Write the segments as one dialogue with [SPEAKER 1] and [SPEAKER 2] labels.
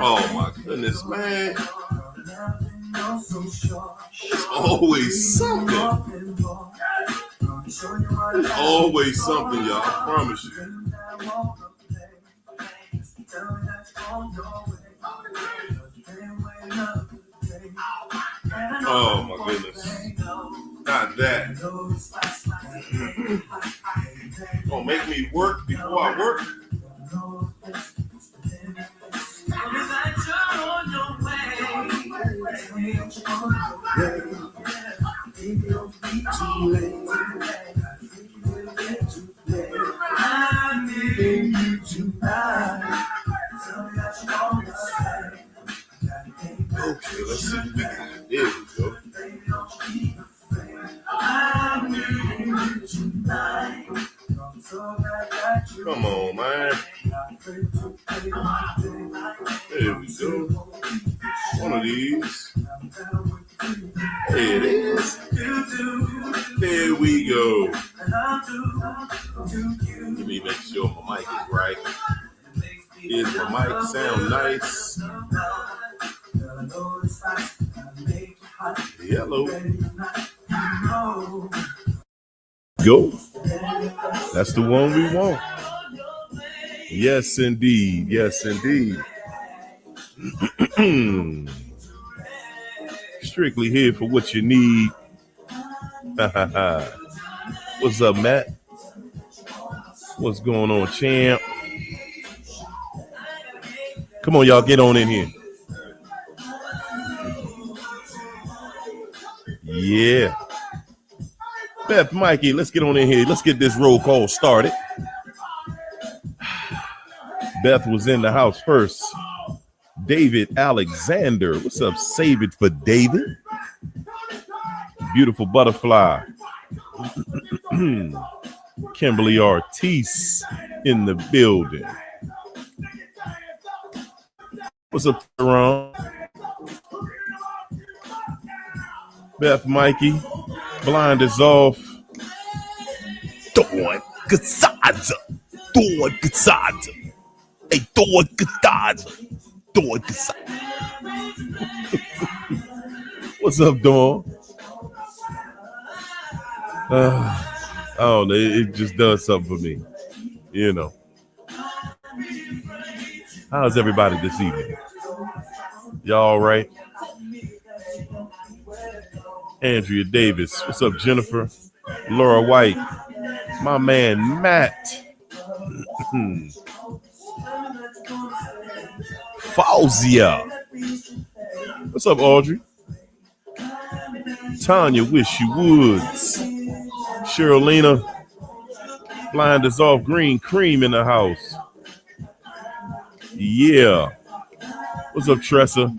[SPEAKER 1] Oh my goodness, man. It's always something. There's always something, y'all. I promise you. Oh my goodness. Not that. Gonna make me work before I work. Okay, let's see what we got. There we go. Come on, man. There we go. One of these. There it is. There we go. Let me make sure my mic is right. Is my mic sound nice? Yellow. Go. That's the one we want. Yes, indeed. Yes, indeed. Strictly here for what you need. What's up, Matt? What's going on, champ? Come on, y'all, get on in here. Yeah. Beth, Mikey, let's get on in here. Let's get this roll call started. Beth was in the house first. David Alexander. What's up? Save it for David. Beautiful butterfly. Kimberly Ortiz in the building. What's up, Ron? Beth, Mikey. Blind is off. Dawn Casaza. Dawn Casaza. Hey, Dawn Casaza. Dawn Casaza. What's up, Dawn? I don't know. It just does something for me. You know. How's everybody this evening? Y'all all right? Andrea Davis. What's up, Jennifer? Laura White. My man, Matt. Fauzia. What's up, Audrey? Tanya, wish you woods. Cherylina. Blind is off. Green cream in the house. Yeah. What's up, Tressa?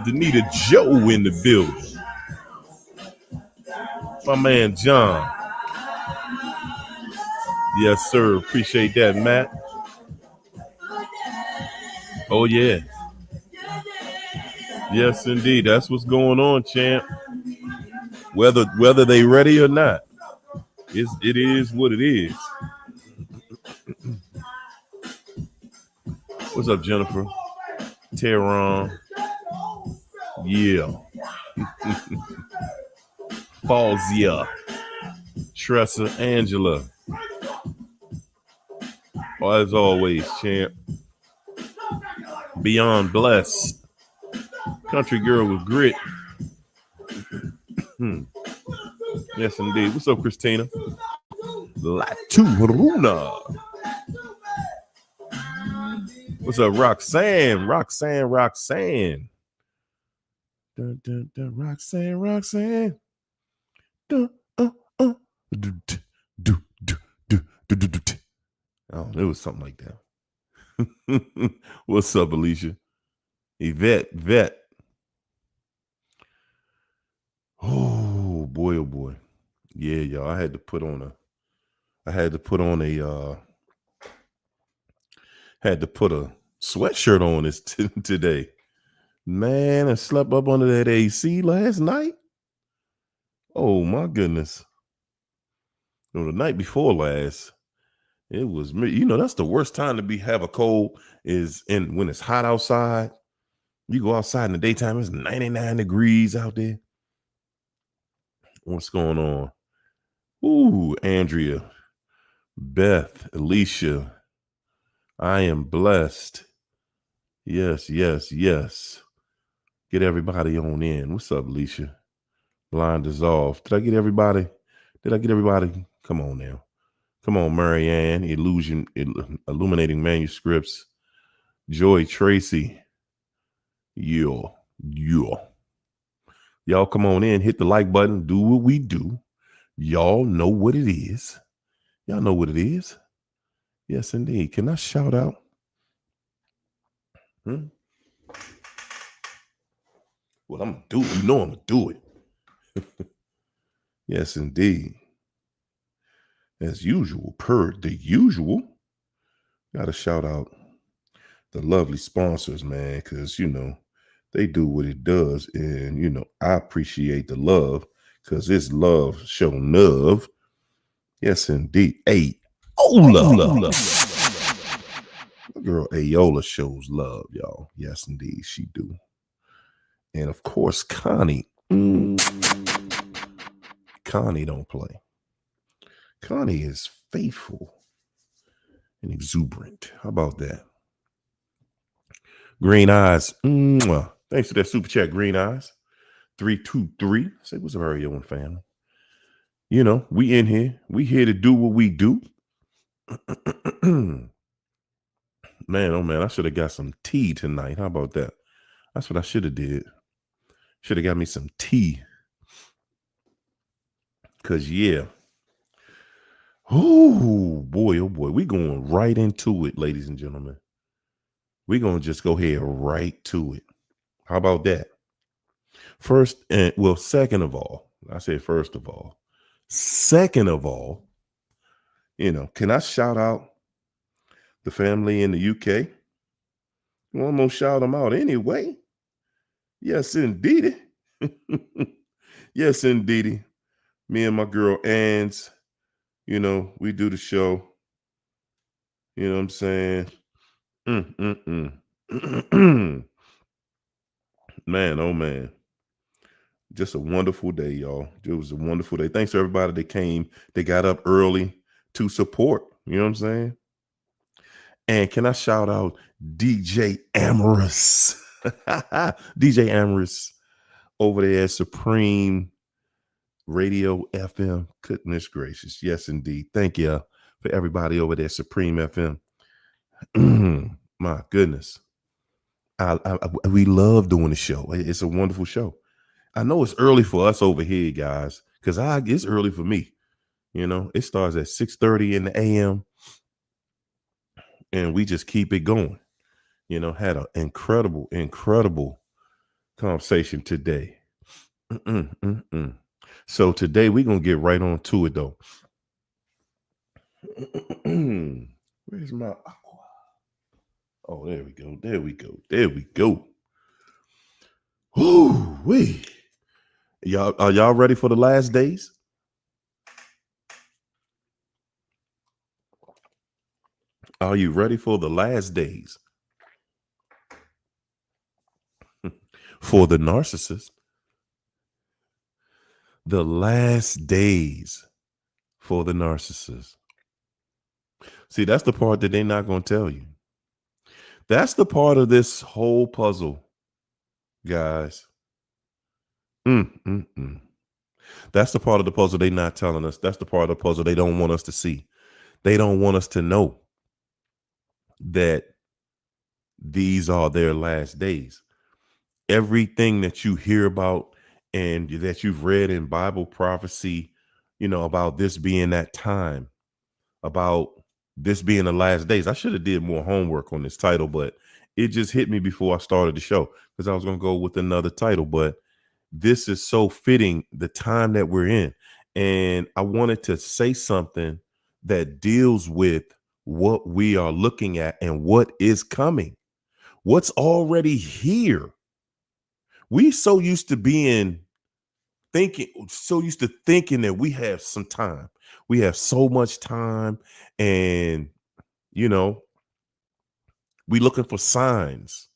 [SPEAKER 1] Danita Joe in the building. My man, John. Yes, sir. Appreciate that, Matt. Oh, yeah. Yes, indeed. That's what's going on, champ. Whether they ready or not, it is what it is. What's up, Jennifer? Tehran. Yeah. Fauzia. Tressa. Angela. Oh, as always, champ. Beyond blessed. Country girl with grit. Yes, indeed. What's up, Christina? Laturuna. What's up, Roxanne? Roxanne. Dun, dun, dun. Roxanne. Dun, Oh, it was something like that. What's up, Alicia? Yvette. Oh boy. Yeah, y'all. I had to put on a sweatshirt on this today. Man, I slept up under that AC last night. Oh my goodness. No, the night before last. It was me. That's the worst time to have a cold is when it's hot outside. You go outside in the daytime, it's 99 degrees out there. What's going on? Ooh, Andrea, Beth, Alicia. I am blessed. Yes, yes, yes. Get everybody on in. What's up, Alicia? Blind dissolve. Did I get everybody? Come on now. Come on, Marianne. Illuminating manuscripts. Joy Tracy. Yeah. Y'all come on in. Hit the like button. Do what we do. Y'all know what it is. Y'all know what it is. Yes, indeed. Can I shout out? Well, I'm going to do it. I'm going to do it. Yes, indeed. As usual, per the usual, got to shout out the lovely sponsors, man, because, they do what it does. And, I appreciate the love because it's love show love. Yes, indeed. Ayola. The girl Ayola shows love, y'all. Yes, indeed, she do. And, of course, Connie. Connie don't play. Connie is faithful and exuberant. How about that? Green Eyes. Thanks for that super chat, Green Eyes. 323. Say what's up, very own family. We in here. We here to do what we do. Man, oh man, I should have got some tea tonight. How about that? That's what I should have did. Should have got me some tea. Cause yeah. Oh boy. We going right into it, ladies and gentlemen. We're going to just go ahead right to it. How about that? Second of all, I said first of all. Second of all, can I shout out the family in the UK? Well, I'm going to shout them out anyway. Yes, indeedy. Yes, indeedy. Me and my girl Ann's, we do the show. You know what I'm saying? Man, oh man. Just a wonderful day, y'all. It was a wonderful day. Thanks to everybody that came. They got up early to support. You know what I'm saying? And can I shout out DJ Amorous? DJ Amorous over there at Supreme Radio FM. Goodness gracious. Yes, indeed. Thank you for everybody over there at Supreme FM. My goodness. We love doing the show. It's a wonderful show. I know it's early for us over here, guys, because it's early for me. It starts at 6:30 in the a.m. and we just keep it going. Had an incredible conversation today. So today we're going to get right on to it, though. Where's my aqua? Oh, there we go. Ooh, wee. Are y'all ready for the last days? Are you ready for the last days? For the narcissist. The last days for the narcissist. See, that's the part that they're not going to tell you. That's the part of this whole puzzle, guys. That's the part of the puzzle they're not telling us. That's the part of the puzzle they don't want us to see. They don't want us to know that these are their last days. Everything that you hear about and that you've read in Bible prophecy, about this being that time, about this being the last days. I should have did more homework on this title, but it just hit me before I started the show because I was going to go with another title, but this is so fitting the time that we're in. And I wanted to say something that deals with what we are looking at and what is coming, what's already here. We so used to thinking that we have some time. We have so much time, and you know, we looking for signs,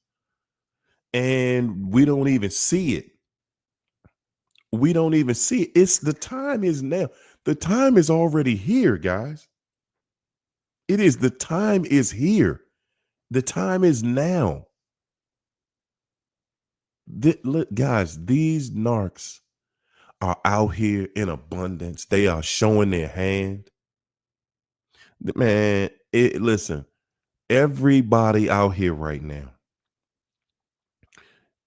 [SPEAKER 1] and we don't even see it. We don't even see it. It's the time is now. The time is already here, guys. It is the time is here. The time is now. Look, guys, these narcs are out here in abundance. They are showing their hand. Man, listen, everybody out here right now,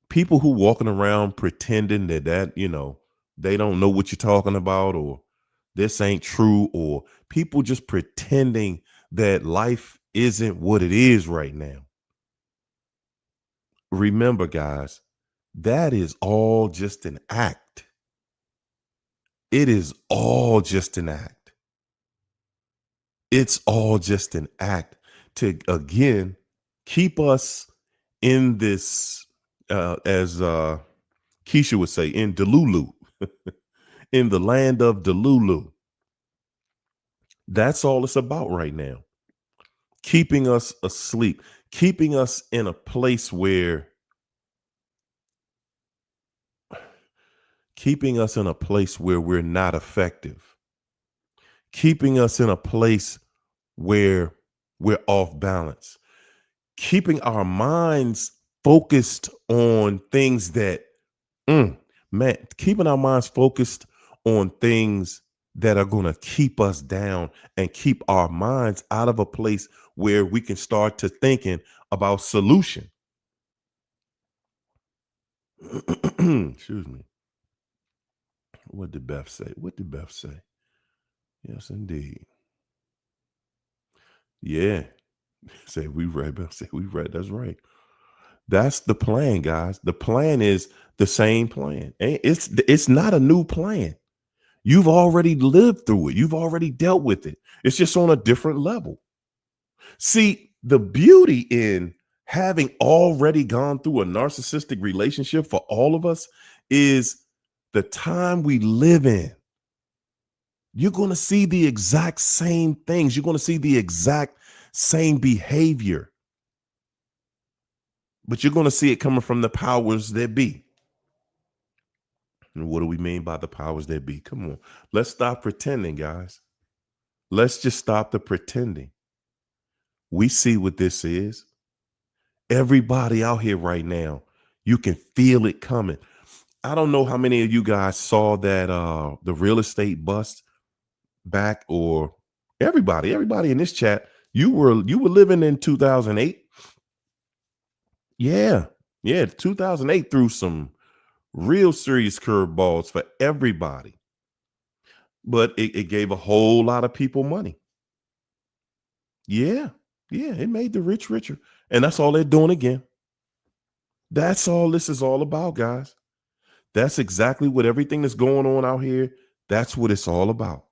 [SPEAKER 1] people who walking around pretending that they don't know what you're talking about, or this ain't true, or people just pretending that life isn't what it is right now. Remember, guys, that is all just an act. It is all just an act. It's all just an act to, again, keep us in this, as Keisha would say, in Delulu, in the land of Delulu. That's all it's about right now. Keeping us asleep, keeping us in a place where, we're not effective, keeping us in a place where we're off balance, keeping our minds focused on things that, man, keeping our minds focused on things that are going to keep us down and keep our minds out of a place where we can start to thinking about solution. Excuse me. What did Beth say? What did Beth say? Yes, indeed. Yeah. Say we right. Beth say we right. That's right. That's the plan, guys. The plan is the same plan. It's not a new plan. You've already lived through it. You've already dealt with it. It's just on a different level. See, the beauty in having already gone through a narcissistic relationship for all of us is the time we live in. You're going to see the exact same things. You're going to see the exact same behavior, but you're going to see it coming from the powers that be. And what do we mean by the powers that be? Come on. Let's stop pretending, guys. Let's just stop the pretending. We see what this is. Everybody out here right now, you can feel it coming. I don't know how many of you guys saw that the real estate bust back, or everybody in this chat, you were living in 2008. Yeah. Yeah, 2008 threw some real serious curveballs for everybody. But it gave a whole lot of people money. Yeah. Yeah, it made the rich richer. And that's all they're doing again. That's all this is all about, guys. That's exactly what everything that's going on out here, that's what it's all about.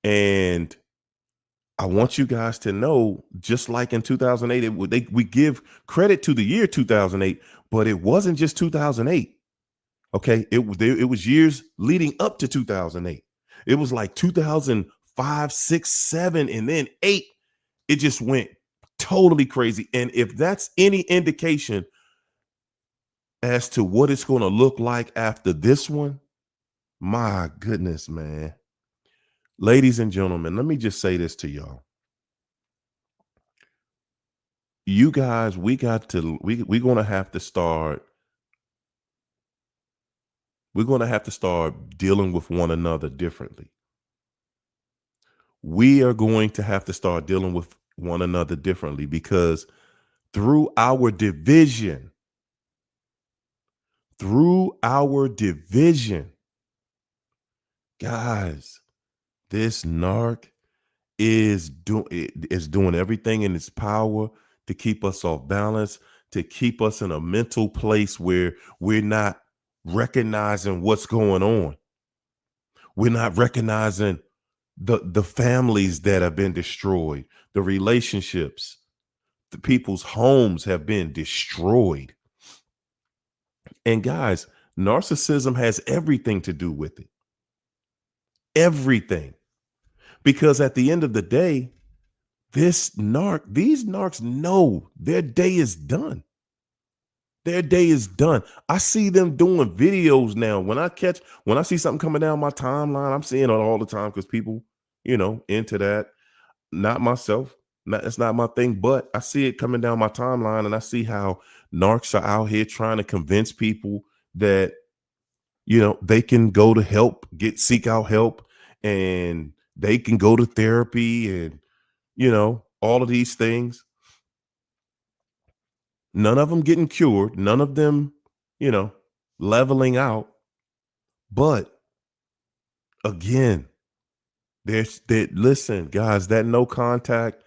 [SPEAKER 1] And I want you guys to know, just like in 2008, we give credit to the year 2008, but it wasn't just 2008. Okay, it was years leading up to 2008. It was like 2005, 6, 7, and then 8. It just went totally crazy. And if that's any indication as to what it's going to look like after this one, my goodness, man. Ladies and gentlemen, let me just say this to y'all. You guys, we're going to have to start dealing with one another differently. We are going to have to start dealing with one another differently, because through our division, guys, this narc is doing everything in its power to keep us off balance, to keep us in a mental place where we're not recognizing what's going on. We're not recognizing the families that have been destroyed, the relationships, the people's homes have been destroyed. And guys, narcissism has everything to do with it. Everything. Because at the end of the day, these narcs know their day is done. Their day is done. I see them doing videos now. When I see something coming down my timeline, I'm seeing it all the time because people, into that. Not myself. That's not my thing, but I see it coming down my timeline and I see how narcs are out here trying to convince people that, they can go to seek out help, and they can go to therapy, and, all of these things. None of them getting cured, none of them, you know, leveling out. But again, listen, guys, that no contact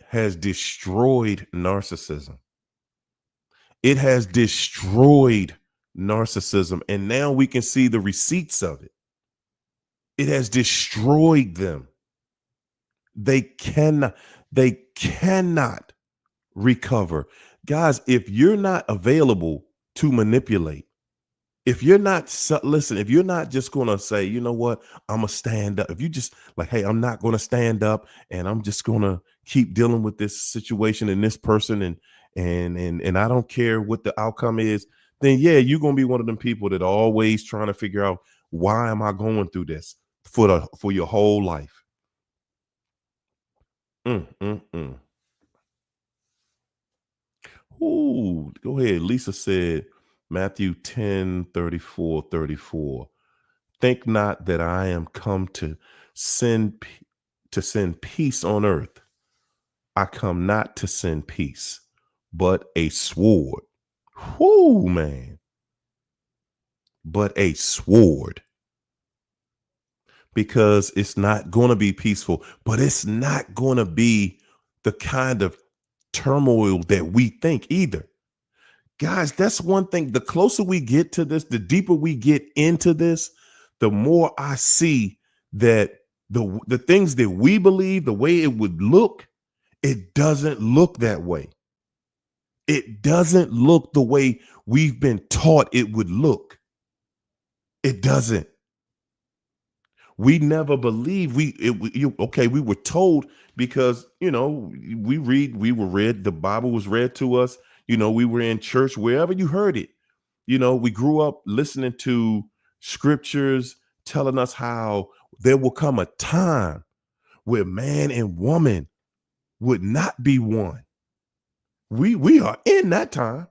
[SPEAKER 1] has destroyed narcissism. It has destroyed narcissism. And now we can see the receipts of it. It has destroyed them. They cannot recover. Guys, if you're not available to manipulate, if you're not if you're not just going to say, you know what, I'm going to stand up. If you just like, hey, I'm not going to stand up and I'm just going to keep dealing with this situation and this person, and I don't care what the outcome is, then yeah, you're going to be one of them people that are always trying to figure out, why am I going through this for your whole life? Mm, mm, mm. Ooh, go ahead. Lisa said, Matthew 10:34. Think not that I am come to send peace on earth. I come not to send peace, but a sword. Whoo, man. But a sword. Because it's not going to be peaceful, but it's not going to be the kind of turmoil that we think either. Guys, that's one thing. The closer we get to this, the deeper we get into this, the more I see that the things that we believe, the way it would look, it doesn't look that way. It doesn't look the way we've been taught it would look. It doesn't. We never believed we were told, because we were read, the Bible was read to us, we were in church, wherever you heard it. We grew up listening to scriptures telling us how there will come a time where man and woman would not be one. We are in that time.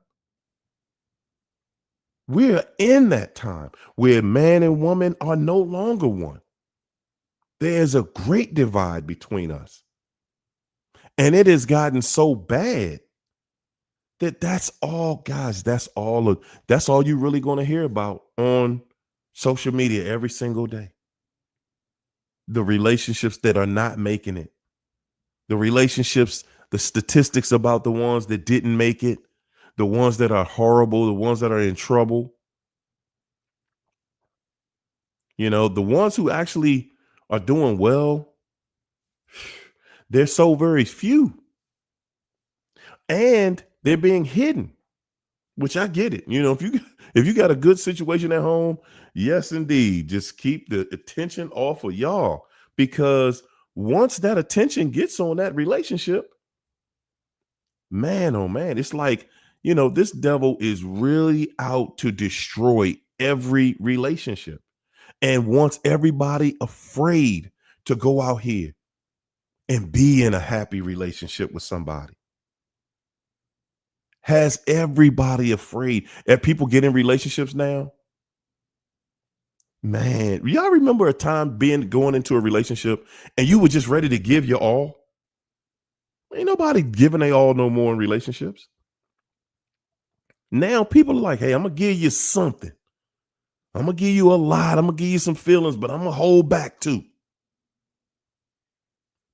[SPEAKER 1] We're in that time where man and woman are no longer one. There's a great divide between us. And it has gotten so bad that that's all, guys, that's all you're really going to hear about on social media every single day. The relationships that are not making it. The relationships, the statistics about the ones that didn't make it, the ones that are horrible, the ones that are in trouble. The ones who actually are doing well, they're so very few. And they're being hidden, which I get it. If you got a good situation at home, yes, indeed, just keep the attention off of y'all, because once that attention gets on that relationship, man, oh man, it's like, this devil is really out to destroy every relationship and wants everybody afraid to go out here and be in a happy relationship with somebody. Has everybody afraid. And people get in relationships now. Man, y'all remember a time going into a relationship and you were just ready to give your all? Ain't nobody giving they all no more in relationships. Now people are like, hey, I'm gonna give you something. I'm gonna give you a lot. I'm gonna give you some feelings, but I'm gonna hold back too.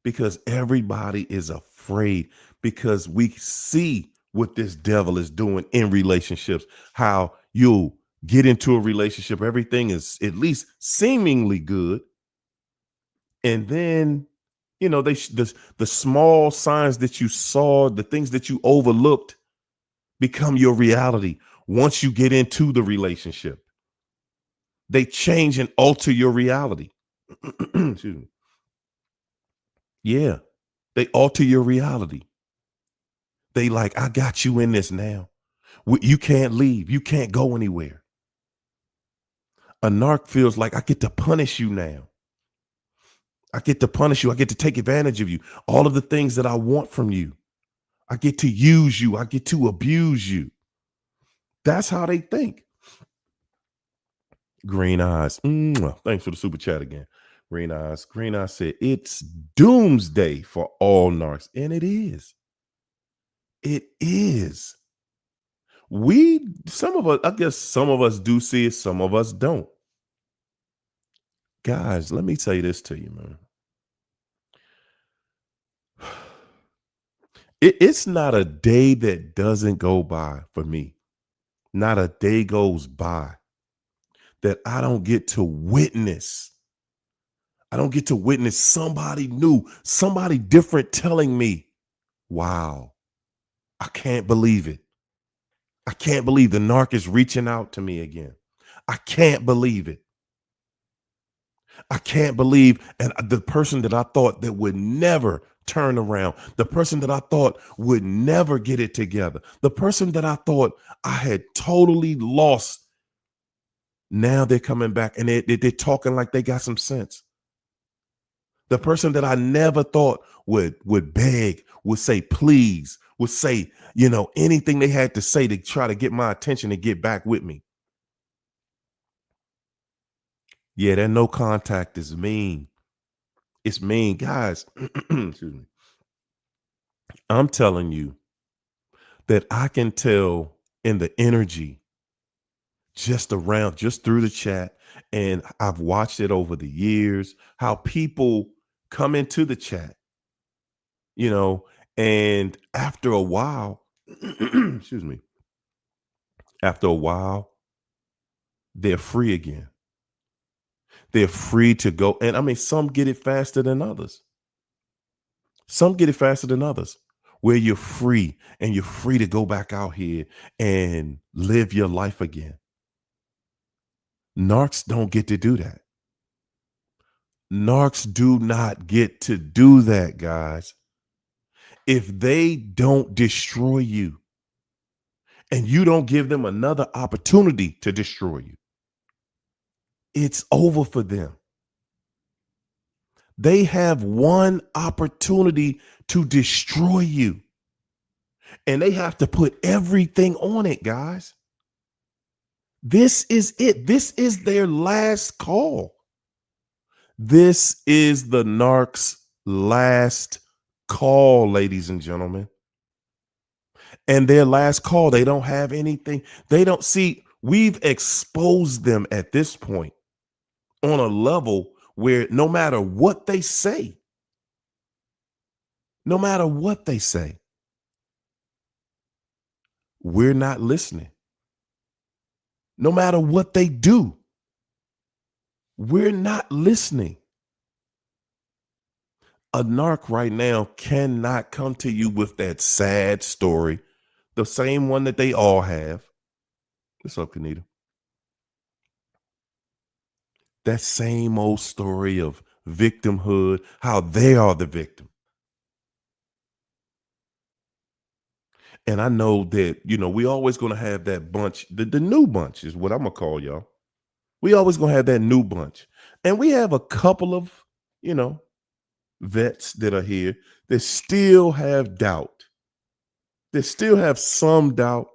[SPEAKER 1] Because everybody is afraid, because we see what this devil is doing in relationships, how you get into a relationship, everything is at least seemingly good. And then, the small signs that you saw, the things that you overlooked become your reality. Once you get into the relationship, they change and alter your reality. Excuse me. Yeah. They alter your reality. They like, I got you in this now. You can't leave. You can't go anywhere. A narc feels like I get to punish you now. I get to punish you. I get to take advantage of you. All of the things that I want from you. I get to use you. I get to abuse you. That's how they think. Green Eyes. Mwah. Thanks for the super chat again. Green Eyes. Green Eyes said, it's doomsday for all narcs. And it is. It is. Some of us, I guess some of us do see it, some of us don't. Guys, let me say this to you, man. It's not a day that doesn't go by for me. Not a day goes by that I don't get to witness. I don't get to witness somebody new, somebody different telling me, wow, I can't believe it. I can't believe the narc is reaching out to me again. I can't believe it. I can't believe, and the person that I thought that would never turn around, the person that I thought would never get it together, the person that I thought I had totally lost, now they're coming back and they're talking like they got some sense. The person that I never thought would beg, would say please, would say, anything they had to say to try to get my attention and get back with me. Yeah, that no contact is mean. It's mean, guys. Excuse me. I'm telling you that I can tell in the energy just through the chat. And I've watched it over the years, how people come into the chat, and after a while, excuse me, after a while, they're free again. They're free to go. And I mean, some get it faster than others. Some get it faster than others, where you're free and you're free to go back out here and live your life again. Narcs don't get to do that. Narcs do not get to do that, guys. If they don't destroy you and you don't give them another opportunity to destroy you, it's over for them. They have one opportunity to destroy you, and they have to put everything on it, guys. This is it. This is their last call. This is the narcs' last call, ladies and gentlemen. And their last call, they don't have anything. They don't see, we've exposed them at this point on a level where no matter what they say, no matter what they say, we're not listening. No matter what they do, we're not listening. A narc right now cannot come to you with that sad story, the same one that they all have. What's up, Kanita? That same old story of victimhood, how they are the victim. And I know that, we always going to have that bunch, the new bunch is what I'm going to call y'all. We always going to have that new bunch. And we have a couple of, vets that are here that still have doubt. They still have some doubt.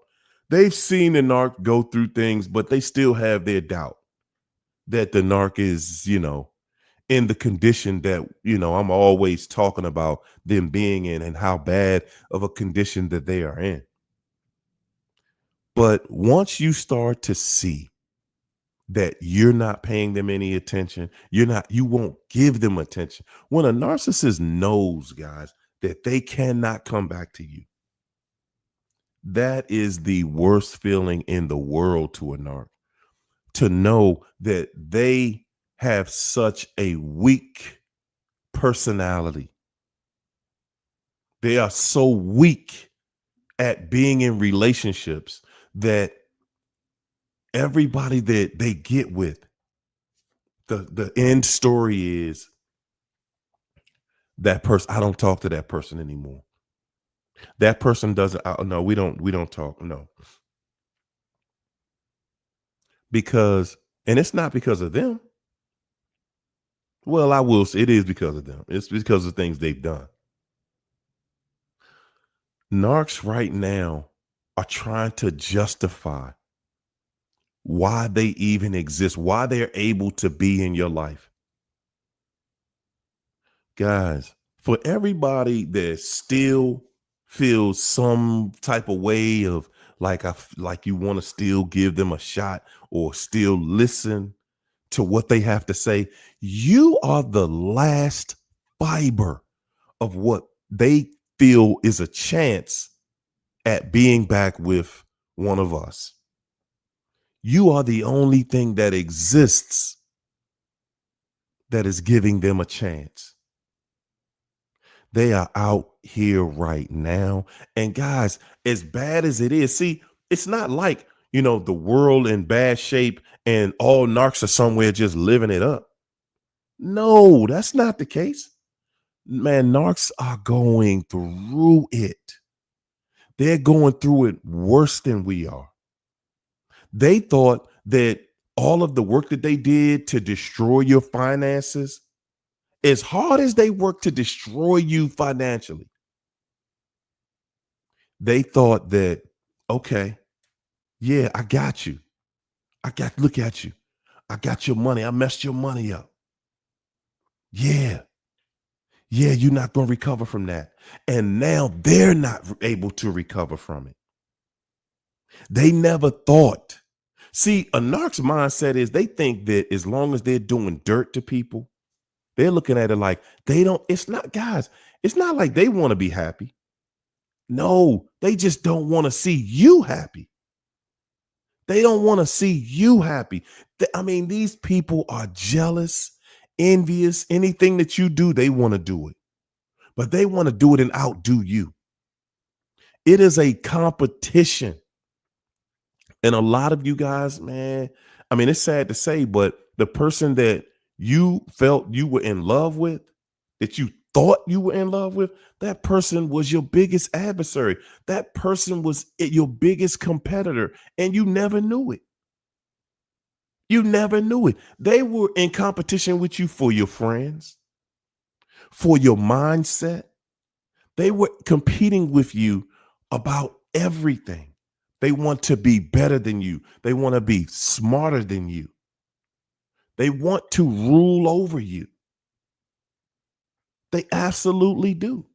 [SPEAKER 1] They've seen the narc go through things, but they still have their doubt that the narc is, in the condition that, I'm always talking about them being in and how bad of a condition that they are in. But once you start to see that you're not paying them any attention, you won't give them attention. When a narcissist knows, guys, that they cannot come back to you, that is the worst feeling in the world to a narc. To know that they have such a weak personality. They are so weak at being in relationships that everybody that they get with The end story is that person. I don't talk to that person anymore. That person doesn't. No, we don't talk. No, because and it's not because of them. Well, I will say it is because of them. It's because of things they've done. Narcs right now are trying to justify why they even exist, why they're able to be in your life. Guys, for everybody that still feels some type of way of like you want to still give them a shot or still listen to what they have to say, you are the last fiber of what they feel is a chance at being back with one of us. You are the only thing that exists that is giving them a chance. They are out here right now. And guys, as bad as it is, see, it's not like, the world in bad shape and all narcs are somewhere just living it up. No, that's not the case. Man, narcs are going through it. They're going through it worse than we are. They thought that all of the work that they did to destroy your finances, as hard as they worked to destroy you financially, they thought that, okay, yeah, I got you. Look at you. I got your money. I messed your money up. Yeah. Yeah, you're not going to recover from that. And now they're not able to recover from it. They never thought. See, a narc's mindset is they think that as long as they're doing dirt to people, they're looking at it like they don't, it's not, guys, it's not like they want to be happy. No, they just don't want to see you happy. They don't want to see you happy. I mean, these people are jealous, envious. Anything that you do, they want to do it, but they want to do it and outdo you. It is a competition. And a lot of you guys, man, I mean, it's sad to say, but the person that you felt you were in love with, that you thought you were in love with, that person was your biggest adversary. That person was your biggest competitor, and you never knew it. You never knew it. They were in competition with you for your friends, for your mindset. They were competing with you about everything. They want to be better than you. They want to be smarter than you. They want to rule over you. They absolutely do.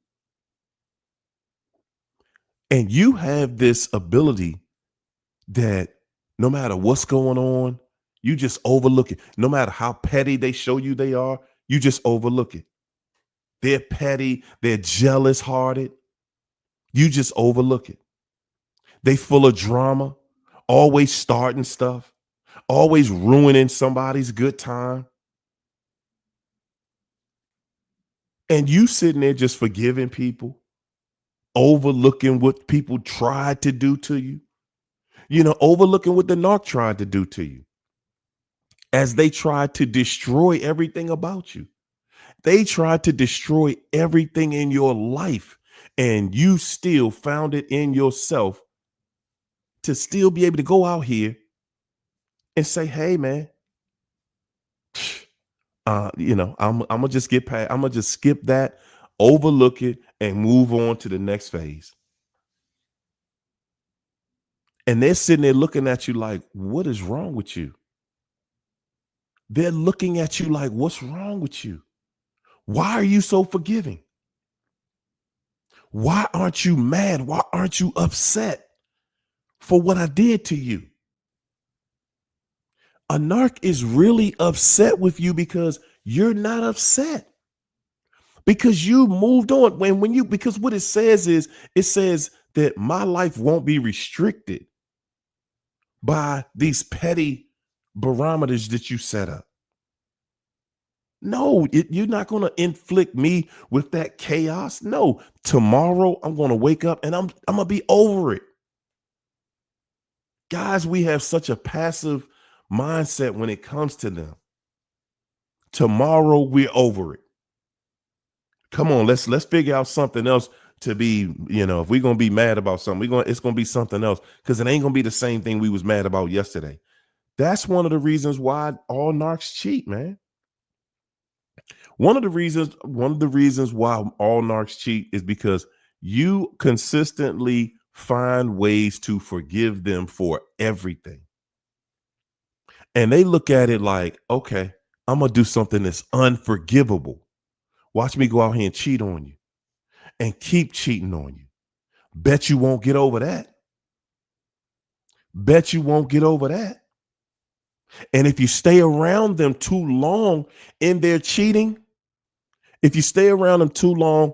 [SPEAKER 1] And you have this ability that no matter what's going on, you just overlook it. No matter how petty they show you they are, you just overlook it. They're petty, they're jealous hearted. You just overlook it. They full of drama, always starting stuff, always ruining somebody's good time. And you sitting there just forgiving people, overlooking what people tried to do to you, overlooking what the narc tried to do to you as they tried to destroy everything about you. They tried to destroy everything in your life, and you still found it in yourself to still be able to go out here and say, hey, man, I'm gonna just get past, I'm gonna just skip that, overlook it, and move on to the next phase. And they're sitting there looking at you like, what is wrong with you? They're looking at you like, what's wrong with you? Why are you so forgiving? Why aren't you mad? Why aren't you upset for what I did to you? A narc is really upset with you because you're not upset. Because you moved on. Because what it says is, it says that my life won't be restricted by these petty barometers that you set up. No, you're not going to inflict me with that chaos. No, tomorrow I'm going to wake up and I'm going to be over it. Guys, we have such a passive mindset when it comes to them. Tomorrow we're over it. Come on, let's figure out something else to be, if we're gonna be mad about something, it's gonna be something else because it ain't gonna be the same thing we was mad about yesterday. That's one of the reasons why all narcs cheat, man. One of the reasons why all narcs cheat is because you consistently find ways to forgive them for everything. And they look at it like, okay, I'm gonna do something that's unforgivable. Watch me go out here and cheat on you and keep cheating on you. Bet you won't get over that. Bet you won't get over that. And if you stay around them too long in their cheating, if you stay around them too long,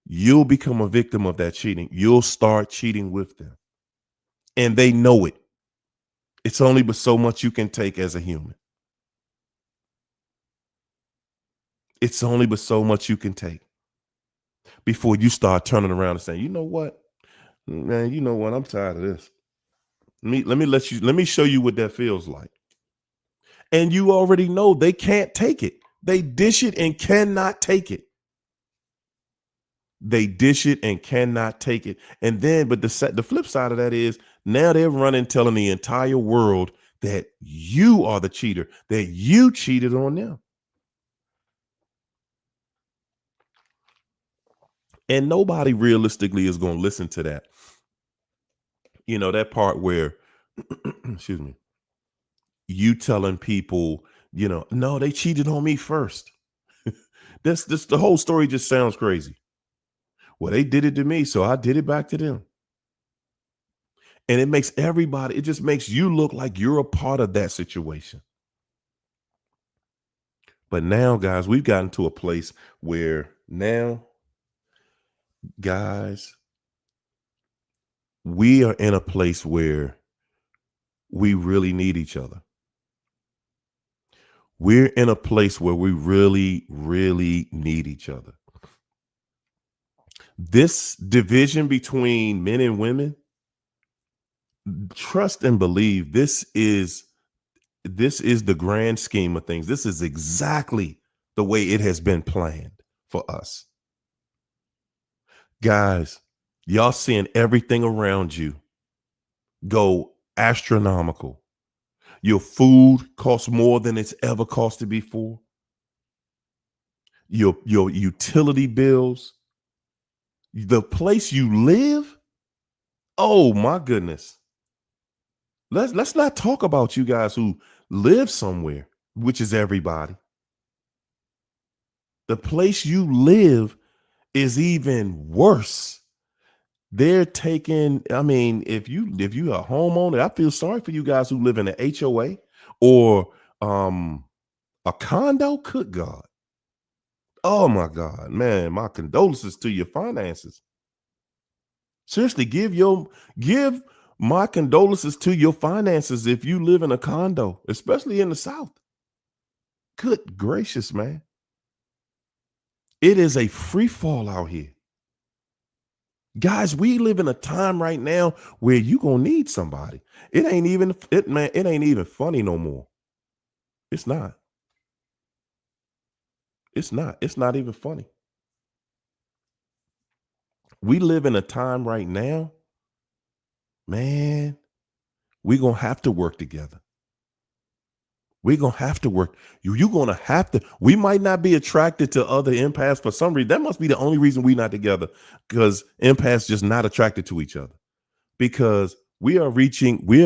[SPEAKER 1] you'll become a victim of that cheating. You'll start cheating with them. And they know it. It's only but so much you can take as a human. It's only but so much you can take before you start turning around and saying, you know what, man, you know what? I'm tired of this. Let me show you what that feels like. And you already know they can't take it. They dish it and cannot take it. They dish it and cannot take it. And then, but the flip side of that is now they're running telling the entire world that you are the cheater, that you cheated on them. And nobody realistically is going to listen to that. That part where, excuse me, you telling people, no, they cheated on me first. This the whole story just sounds crazy. Well, they did it to me, so I did it back to them. And it just makes you look like you're a part of that situation. But now, guys, we've gotten to a place where now, guys, we are in a place where we really need each other. We're in a place where we really, really need each other. This division between men and women, trust and believe this is the grand scheme of things. This is exactly the way it has been planned for us. Guys, y'all seeing everything around you go astronomical. Your food costs more than it's ever costed before. Your utility bills, the place you live. Oh my goodness. Let's not talk about you guys who live somewhere, which is everybody. The place you live is even worse. They're taking, I mean, if you are a homeowner, I feel sorry for you guys who live in an HOA or a condo. Good God. Oh my God, man, my condolences to your finances. Seriously, give my condolences to your finances if you live in a condo, especially in the South. Good gracious, man. It is a free fall out here. Guys, we live in a time right now where you gonna need somebody. It ain't even funny no more. It's not. It's not even funny. We live in a time right now, man, we gonna have to work together. We're gonna have to work. You're gonna have to. We might not be attracted to other empaths for some reason. That must be the only reason we're not together, because empaths just not attracted to each other. Because we are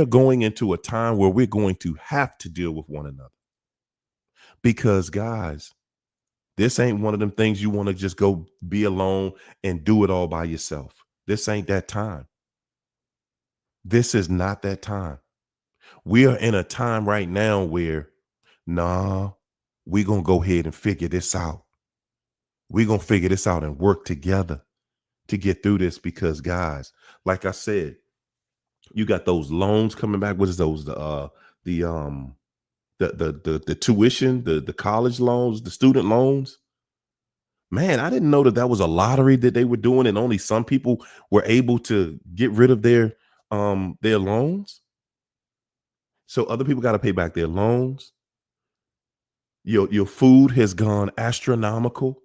[SPEAKER 1] going into a time where we're going to have to deal with one another. Because guys, this ain't one of them things you want to just go be alone and do it all by yourself. This ain't that time. This is not that time. We are in a time right now where, nah, we're going to go ahead and figure this out. We're going to figure this out and work together to get through this, because guys, like I said, you got those loans coming back. What is those? The tuition, the college loans, the student loans. Man, I didn't know that was a lottery that they were doing, and only some people were able to get rid of their loans. So other people got to pay back their loans. Your food has gone astronomical.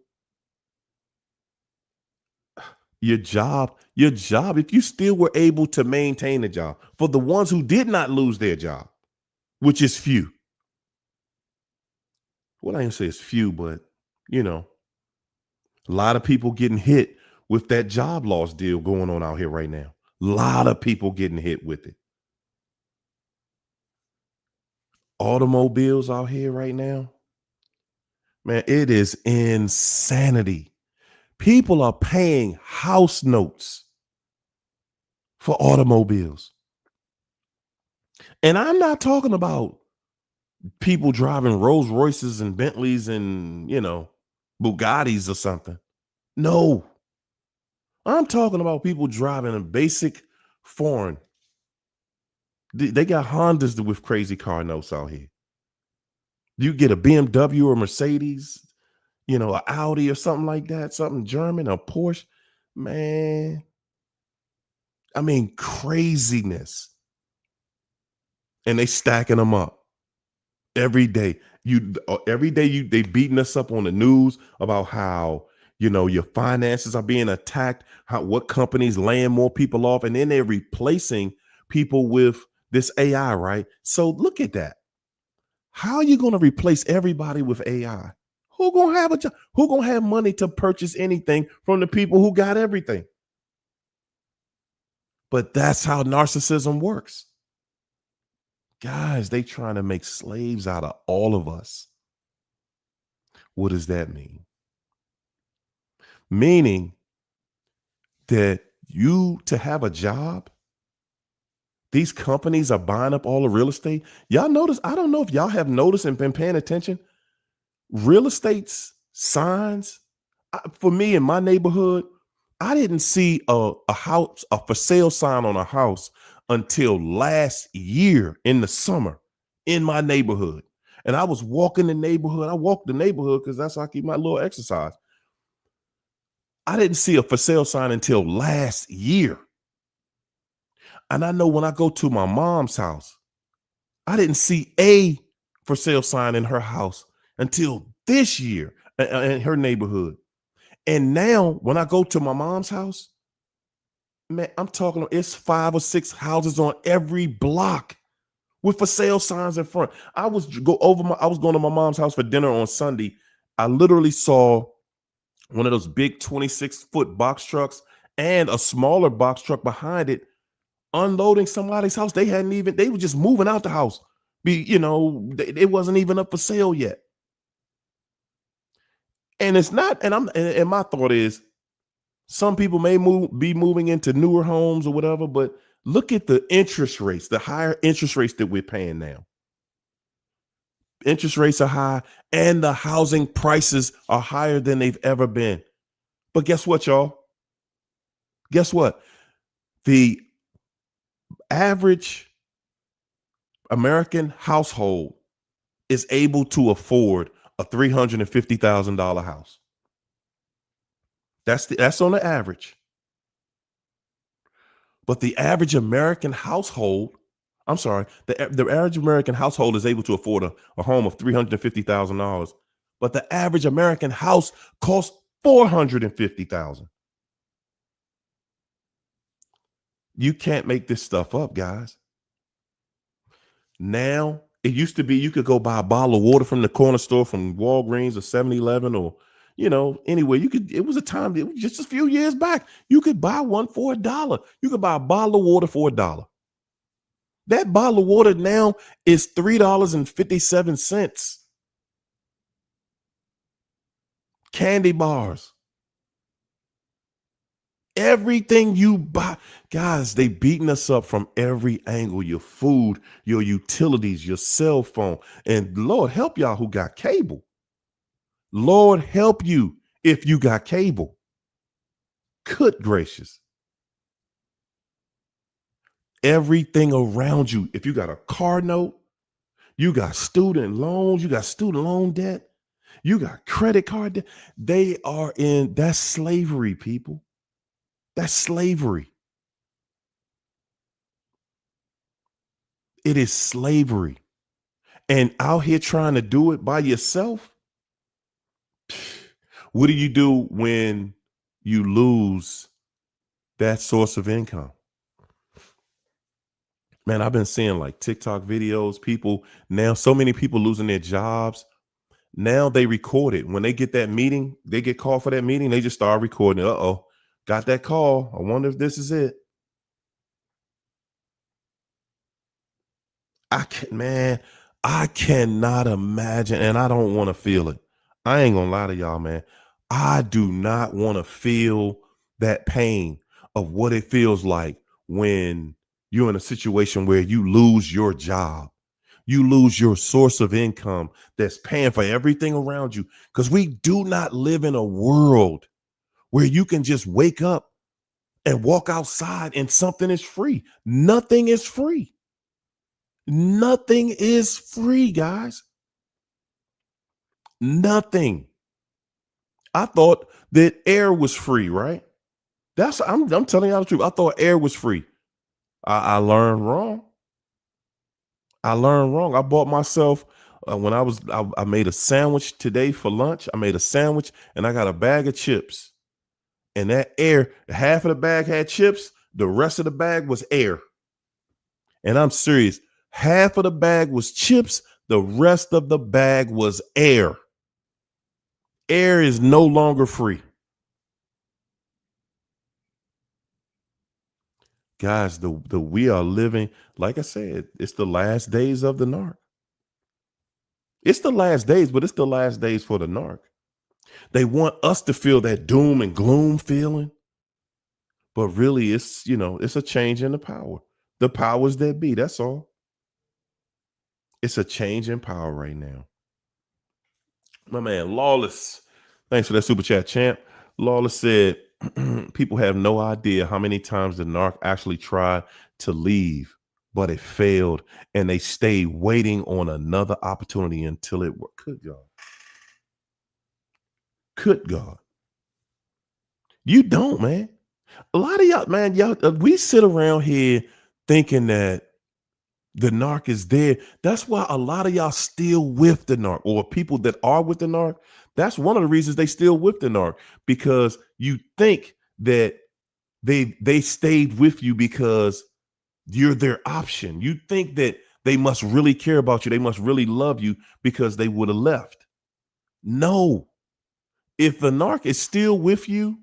[SPEAKER 1] Your job, if you still were able to maintain a job, for the ones who did not lose their job, which is few. Well, I ain't say it's few, but you know, a lot of people getting hit with that job loss deal going on out here right now. A lot of people getting hit with it. Automobiles out here right now, man, it is insanity. People are paying house notes for automobiles. And I'm not talking about people driving Rolls Royces and Bentleys and, Bugattis or something. No, I'm talking about people driving a basic foreign. They got Hondas with crazy car notes out here. You get a BMW or Mercedes, an Audi or something like that, something German, a Porsche. Man, I mean, craziness. And they stacking them up every day. Every day they beating us up on the news about how your finances are being attacked, how what companies laying more people off, and then they're replacing people with this AI, right? So look at that. How are you going to replace everybody with AI? Who gonna have a job? Who gonna have money to purchase anything from the people who got everything? But that's how narcissism works. Guys, they trying to make slaves out of all of us. What does that mean? Meaning that you to have a job, these companies are buying up all the real estate. Y'all notice, I don't know if y'all have noticed and been paying attention. Real estate's signs, for me in my neighborhood, I didn't see a for sale sign on a house until last year in the summer in my neighborhood. And I was walking the neighborhood. I walked the neighborhood because that's how I keep my little exercise. I didn't see a for sale sign until last year. And I know when I go to my mom's house, I didn't see a for sale sign in her house until this year in her neighborhood. And now when I go to my mom's house, man, I'm talking, it's 5 or 6 houses on every block with for sale signs in front. I was going to my mom's house for dinner on Sunday. I literally saw one of those big 26-foot box trucks and a smaller box truck behind it unloading somebody's house. They were just moving out the house. It wasn't even up for sale yet. And it's not, and my thought is some people may be moving into newer homes or whatever, but look at the interest rates, the higher interest rates that we're paying now. Interest rates are high and the housing prices are higher than they've ever been. But guess what, y'all? Guess what? The average American household is able to afford a $350,000 house. That's on the average. But the average American household, I'm sorry, the average American household is able to afford a home of $350,000. But the average American house costs $450,000. You can't make this stuff up, guys. Now, it used to be you could go buy a bottle of water from the corner store from Walgreens or 7-Eleven or, anywhere. It was a time, it was just a few years back, you could buy one for $1. You could buy a bottle of water for $1. That bottle of water now is $3.57. Candy bars. Everything you buy, guys, they beating us up from every angle. Your food, your utilities, your cell phone. And Lord help y'all who got cable. Lord help you if you got cable. Good gracious. Everything around you. If you got a car note, you got student loans, you got student loan debt, you got credit card debt. That's slavery, people. That's slavery. It is slavery. and out here trying to do it by yourself. What do you do when you lose that source of income? Man, I've been seeing like TikTok videos, people now, so many people losing their jobs. Now they record it. When they get that meeting, they get called for that meeting, they just start recording. Uh-oh, got that call. I wonder if this is it. I cannot imagine, and I don't want to feel it. I ain't gonna lie to y'all, man. I do not want to feel that pain of what it feels like when you're in a situation where you lose your job, you lose your source of income that's paying for everything around you. Because we do not live in a world where you can just wake up and walk outside and something is free. Nothing is free. Nothing is free, guys. Nothing. I thought that air was free, right? I'm telling y'all the truth. I thought air was free. I learned wrong. I learned wrong. I bought myself when I made a sandwich today for lunch. I made a sandwich and I got a bag of chips. And that air, half of the bag had chips, the rest of the bag was air. And I'm serious. Half of the bag was chips, the rest of the bag was air. Air is no longer free. Guys, the we are living, like I said, it's the last days of the narc. It's the last days, but it's the last days for the narc. They want us to feel that doom and gloom feeling, but really it's a change in the power. The powers that be, that's all. It's a change in power right now. My man, Lawless. Thanks for that super chat, champ. Lawless said, people have no idea how many times the narc actually tried to leave, but it failed, and they stayed waiting on another opportunity until it worked. Good God. Good God. You don't, man. A lot of y'all, man, we sit around here thinking that the narc is dead. That's why a lot of y'all still with the narc, or people that are with the narc. That's one of the reasons they still with the narc, because you think that they stayed with you because you're their option. You think that they must really care about you. They must really love you because they would have left. No. If the narc is still with you,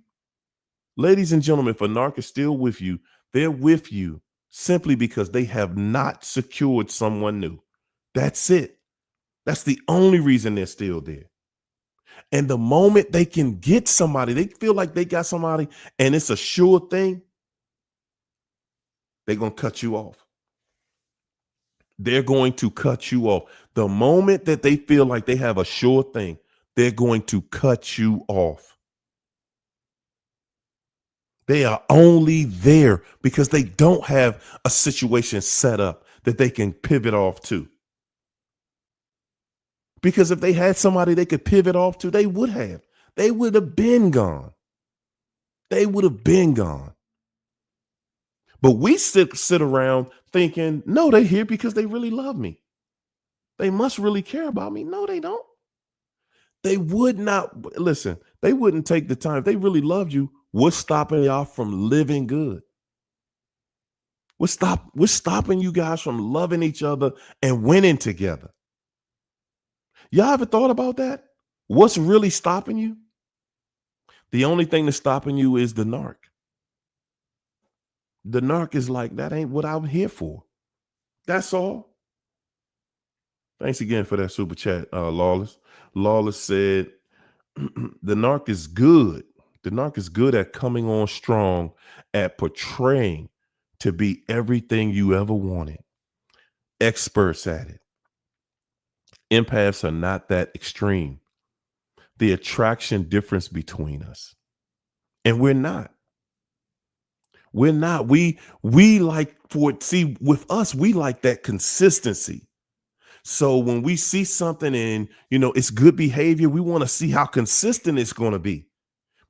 [SPEAKER 1] ladies and gentlemen, if a narc is still with you, they're with you simply because they have not secured someone new. That's it. That's the only reason they're still there. And the moment they can get somebody, they feel like they got somebody and it's a sure thing, they're going to cut you off. They're going to cut you off. The moment that they feel like they have a sure thing, they're going to cut you off. They are only there because they don't have a situation set up that they can pivot off to. Because if they had somebody they could pivot off to, they would have. They would have been gone. They would have been gone. But we sit around thinking, no, they're here because they really love me. They must really care about me. No, they don't. They would not listen. They wouldn't take the time. If they really loved you, what's stopping y'all from living good? What's stopping you guys from loving each other and winning together? Y'all ever thought about that? What's really stopping you? The only thing that's stopping you is the narc. The narc is like, that ain't what I'm here for. That's all. Thanks again for that super chat, Lawless. Lawless said, the narc is good. The narc is good at coming on strong, at portraying to be everything you ever wanted. Experts at it. Empaths are not that extreme. The attraction difference between us. And we're not. We're not. We like with us, we like that consistency. So when we see something and it's good behavior, we want to see how consistent it's going to be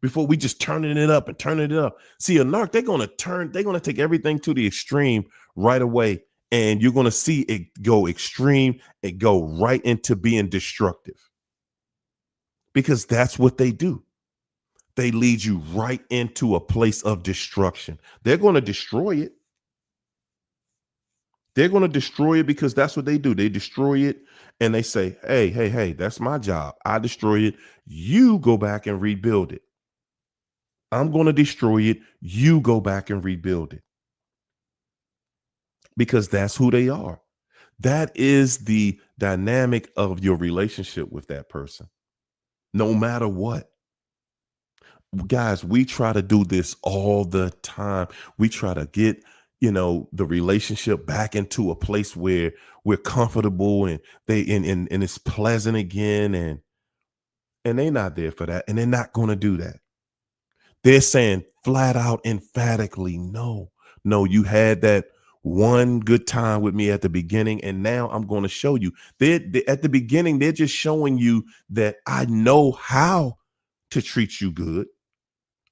[SPEAKER 1] before we just turning it up and turning it up. See, a narc, they're going to take everything to the extreme right away And you're going to see it go extreme and go right into being destructive, because that's what they do. They lead you right into a place of destruction. They're going to destroy it. They're going to destroy it because that's what they do. They destroy it and they say, hey, hey, hey, that's my job. I destroy it. You go back and rebuild it. I'm going to destroy it. You go back and rebuild it, because that's who they are. That is the dynamic of your relationship with that person, no matter what. Guys, we try to do this all the time. We try to get, the relationship back into a place where we're comfortable and and it's pleasant again. And they're not there for that. And they're not going to do that. They're saying flat out, emphatically, no, no, you had that one good time with me at the beginning, and now I'm going to show you. At the beginning, they're just showing you that I know how to treat you good.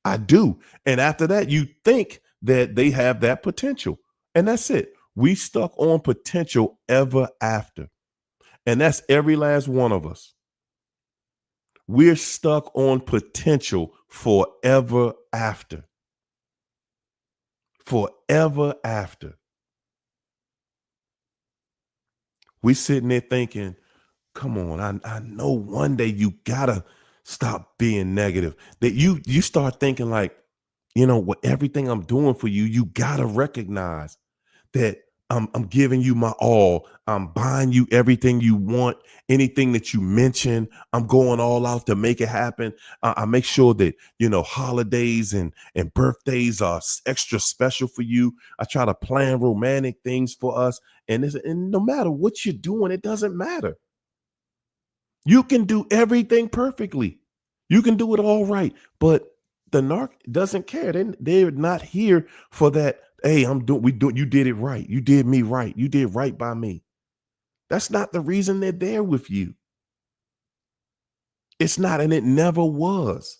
[SPEAKER 1] I do. And after that, you think that they have that potential. And that's it. We stuck on potential ever after. And that's every last one of us. We're stuck on potential forever after. Forever after. We sitting there thinking, come on, I know one day you gotta stop being negative. That you start thinking like, what everything I'm doing for you, you gotta recognize that I'm giving you my all. I'm buying you everything you want, anything that you mention. I'm going all out to make it happen. I make sure that holidays and birthdays are extra special for you. I try to plan romantic things for us, and no matter what you're doing, it doesn't matter. You can do everything perfectly. You can do it all right, but the narc doesn't care. They're not here for that. Hey, you did it right. You did me right. You did right by me. That's not the reason they're there with you. It's not, and it never was.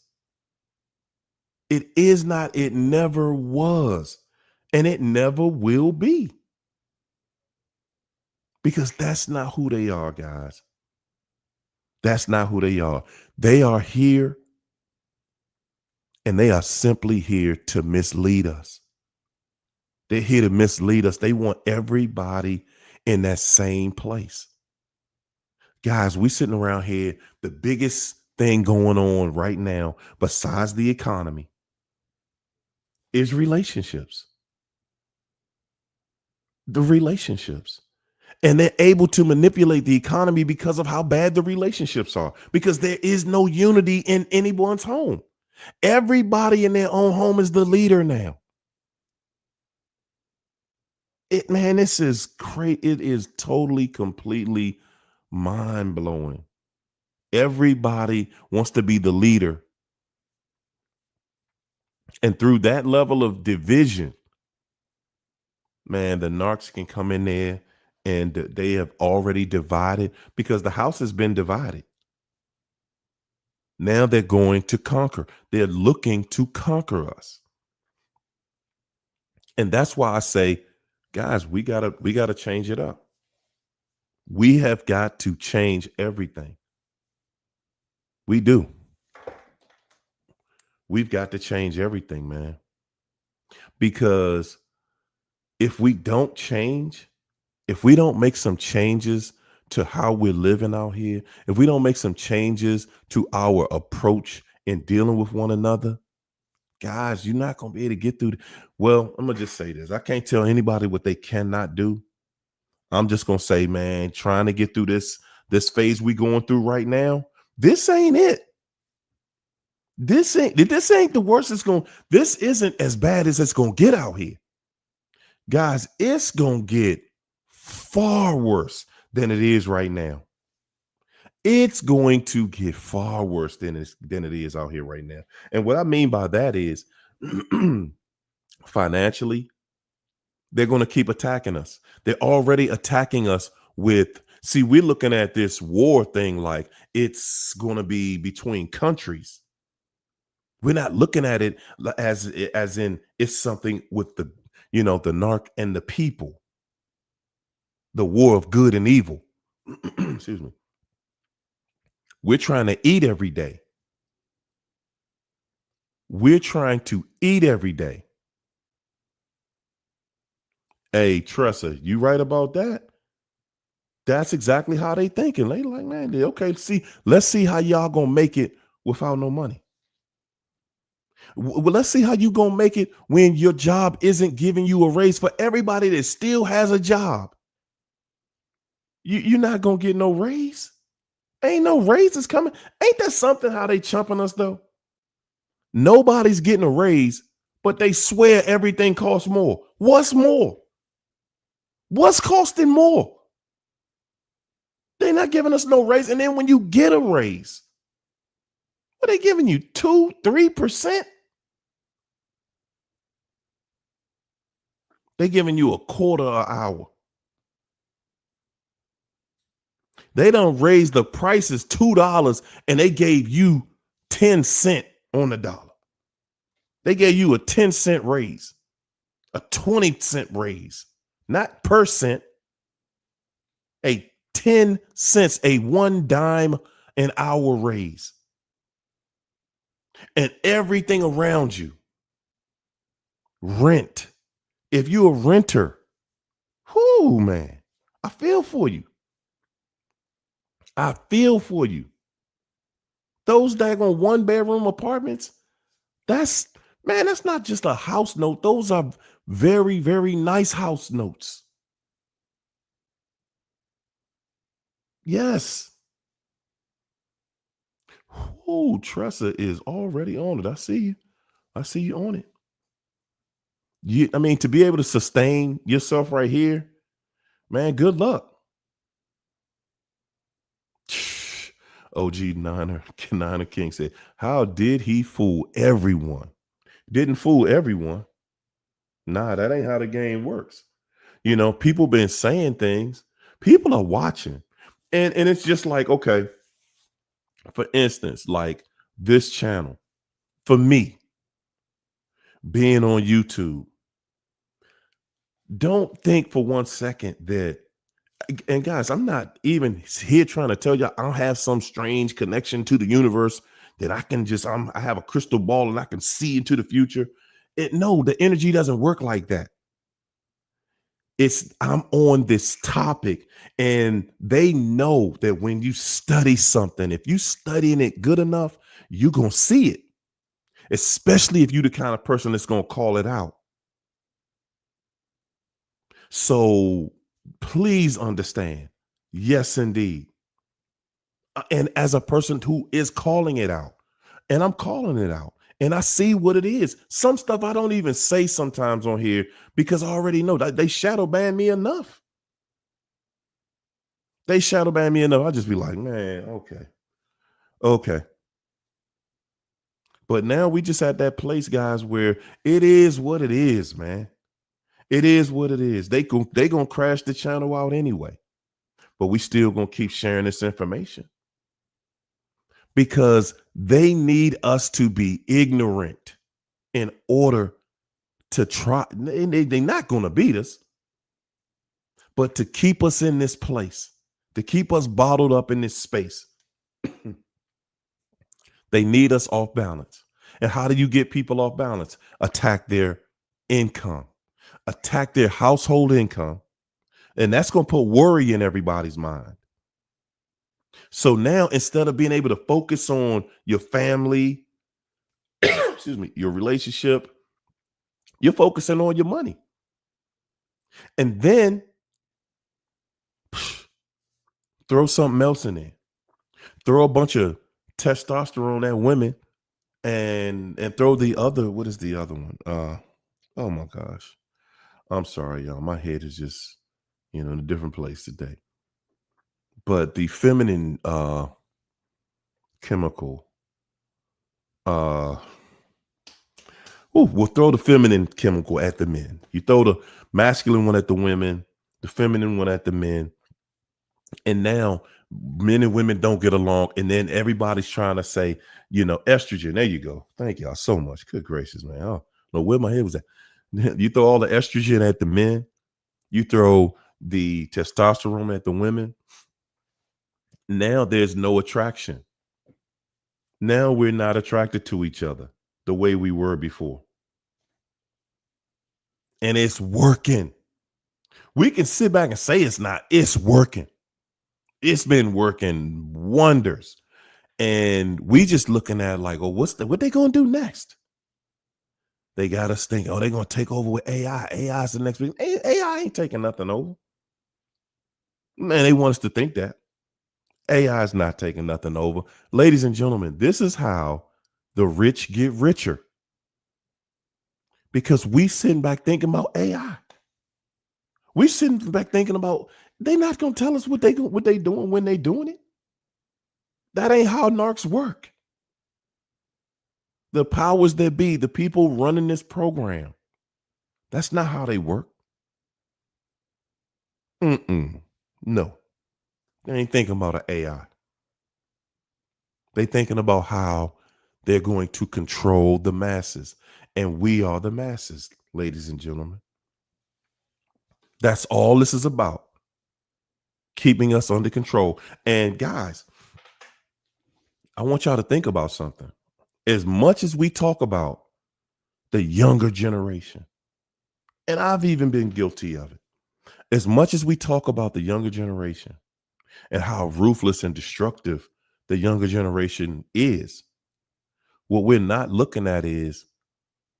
[SPEAKER 1] It is not, it never was, and it never will be. Because that's not who they are, guys. That's not who they are. They are here, and they are simply here to mislead us. They're here to mislead us. They want everybody in that same place. Guys, we sitting around here, the biggest thing going on right now, besides the economy, is relationships. The relationships. And they're able to manipulate the economy because of how bad the relationships are, because there is no unity in anyone's home. Everybody in their own home is the leader now. Man, this is great. It is totally, completely mind blowing. Everybody wants to be the leader. And through that level of division, man, the narcs can come in there and they have already divided, because the house has been divided. Now they're going to conquer. They're looking to conquer us. And that's why I say, guys, we gotta change it up. We have got to change everything. We do. We've got to change everything, man. Because if we don't change, if we don't make some changes to how we're living out here, if we don't make some changes to our approach in dealing with one another, guys, you're not going to be able to get through. Well, I'm going to just say this. I can't tell anybody what they cannot do. I'm just going to say, man, trying to get through this phase we going through right now, this ain't it. This ain't the worst it's going. This isn't as bad as it's going to get out here. Guys, it's going to get far worse than it is right now. It's going to get far worse than it is out here right now. And what I mean by that is financially, they're going to keep attacking us. They're already attacking us with, see, we're looking at this war thing like it's going to be between countries. We're not looking at it as in it's something with the narc and the people. the war of good and evil. Excuse me. We're trying to eat every day. We're trying to eat every day. Hey, Tressa, you right about that? That's exactly how they thinking. They like, man, okay, let's see how y'all gonna make it without no money. Well, let's see how you gonna make it when your job isn't giving you a raise for everybody that still has a job. You're not gonna get no raise. Ain't no raises coming. Ain't that something how they chumping us though? Nobody's getting a raise, but they swear everything costs more. What's more? What's costing more? They're not giving us no raise. And then when you get a raise, what are they giving you? 2%, 3%? They're giving you a quarter an hour. They done raised the prices $2 and they gave you 10 cents on the dollar. They gave you a 10-cent raise, a 20-cent raise, not per cent, a 10 cents, a 1 dime an hour raise. And everything around you, rent. If you're a renter, whoo, man, I feel for you. I feel for you. Those daggone 1-bedroom apartments, that's not just a house note. Those are very, very nice house notes. Yes. Ooh, Tressa is already on it. I see you. I see you on it. To be able to sustain yourself right here, man, good luck. OG Niner King said, how did he fool everyone? Didn't fool everyone. Nah, that ain't how the game works. People been saying things. People are watching. And it's just like, okay, for instance, like this channel, for me, being on YouTube, don't think for 1 second that, and guys, I'm not even here trying to tell you I don't have some strange connection to the universe that I can I have a crystal ball and I can see into the future. No, the energy doesn't work like that. I'm on this topic and they know that when you study something, if you studying it good enough, you're going to see it, especially if you're the kind of person that's going to call it out. So please understand. Yes, indeed. And as a person who is calling it out, and I'm calling it out, and I see what it is. Some stuff I don't even say sometimes on here because I already know that they shadow ban me enough. They shadow ban me enough. I'll just be like, man, okay. But now we just at that place, guys, where it is what it is, man. It is what it is. They gonna crash the channel out anyway. But we still gonna keep sharing this information because they need us to be ignorant in order to try. They're not gonna beat us, but to keep us in this place, to keep us bottled up in this space. They need us off balance. And how do you get people off balance? Attack their income, attack their household income. And that's going to put worry in everybody's mind. So now instead of being able to focus on your family, excuse me, your relationship, you're focusing on your money. And then throw something else in there. Throw a bunch of testosterone at women and throw the other, what is the other one? Oh my gosh. I'm sorry, y'all. My head is just, in a different place today. But the feminine chemical, we'll throw the feminine chemical at the men. You throw the masculine one at the women, the feminine one at the men. And now men and women don't get along. And then everybody's trying to say, estrogen. There you go. Thank y'all so much. Good gracious, man. I don't know where my head was at. You throw all the estrogen at the men. You throw the testosterone at the women, now there's no attraction. Now we're not attracted to each other the way we were before. And it's working. We can sit back and say it's not. It's working. It's been working wonders. And we just looking at like, oh, what they gonna do next? They got us thinking, oh, they're gonna take over with AI. AI is the next big. AI ain't taking nothing over. Man, they want us to think that. AI is not taking nothing over. Ladies and gentlemen, this is how the rich get richer. Because we sitting back thinking about AI. We sitting back thinking about they not gonna tell us what they doing when they doing it. That ain't how narcs work. The powers that be, the people running this program, that's not how they work. No, they ain't thinking about an AI. They thinking about how they're going to control the masses, and we are the masses, ladies and gentlemen. That's all this is about. Keeping us under control. And guys, I want y'all to think about something. As much as we talk about the younger generation, and I've even been guilty of it, as much as we talk about the younger generation and how ruthless and destructive the younger generation is, what we're not looking at is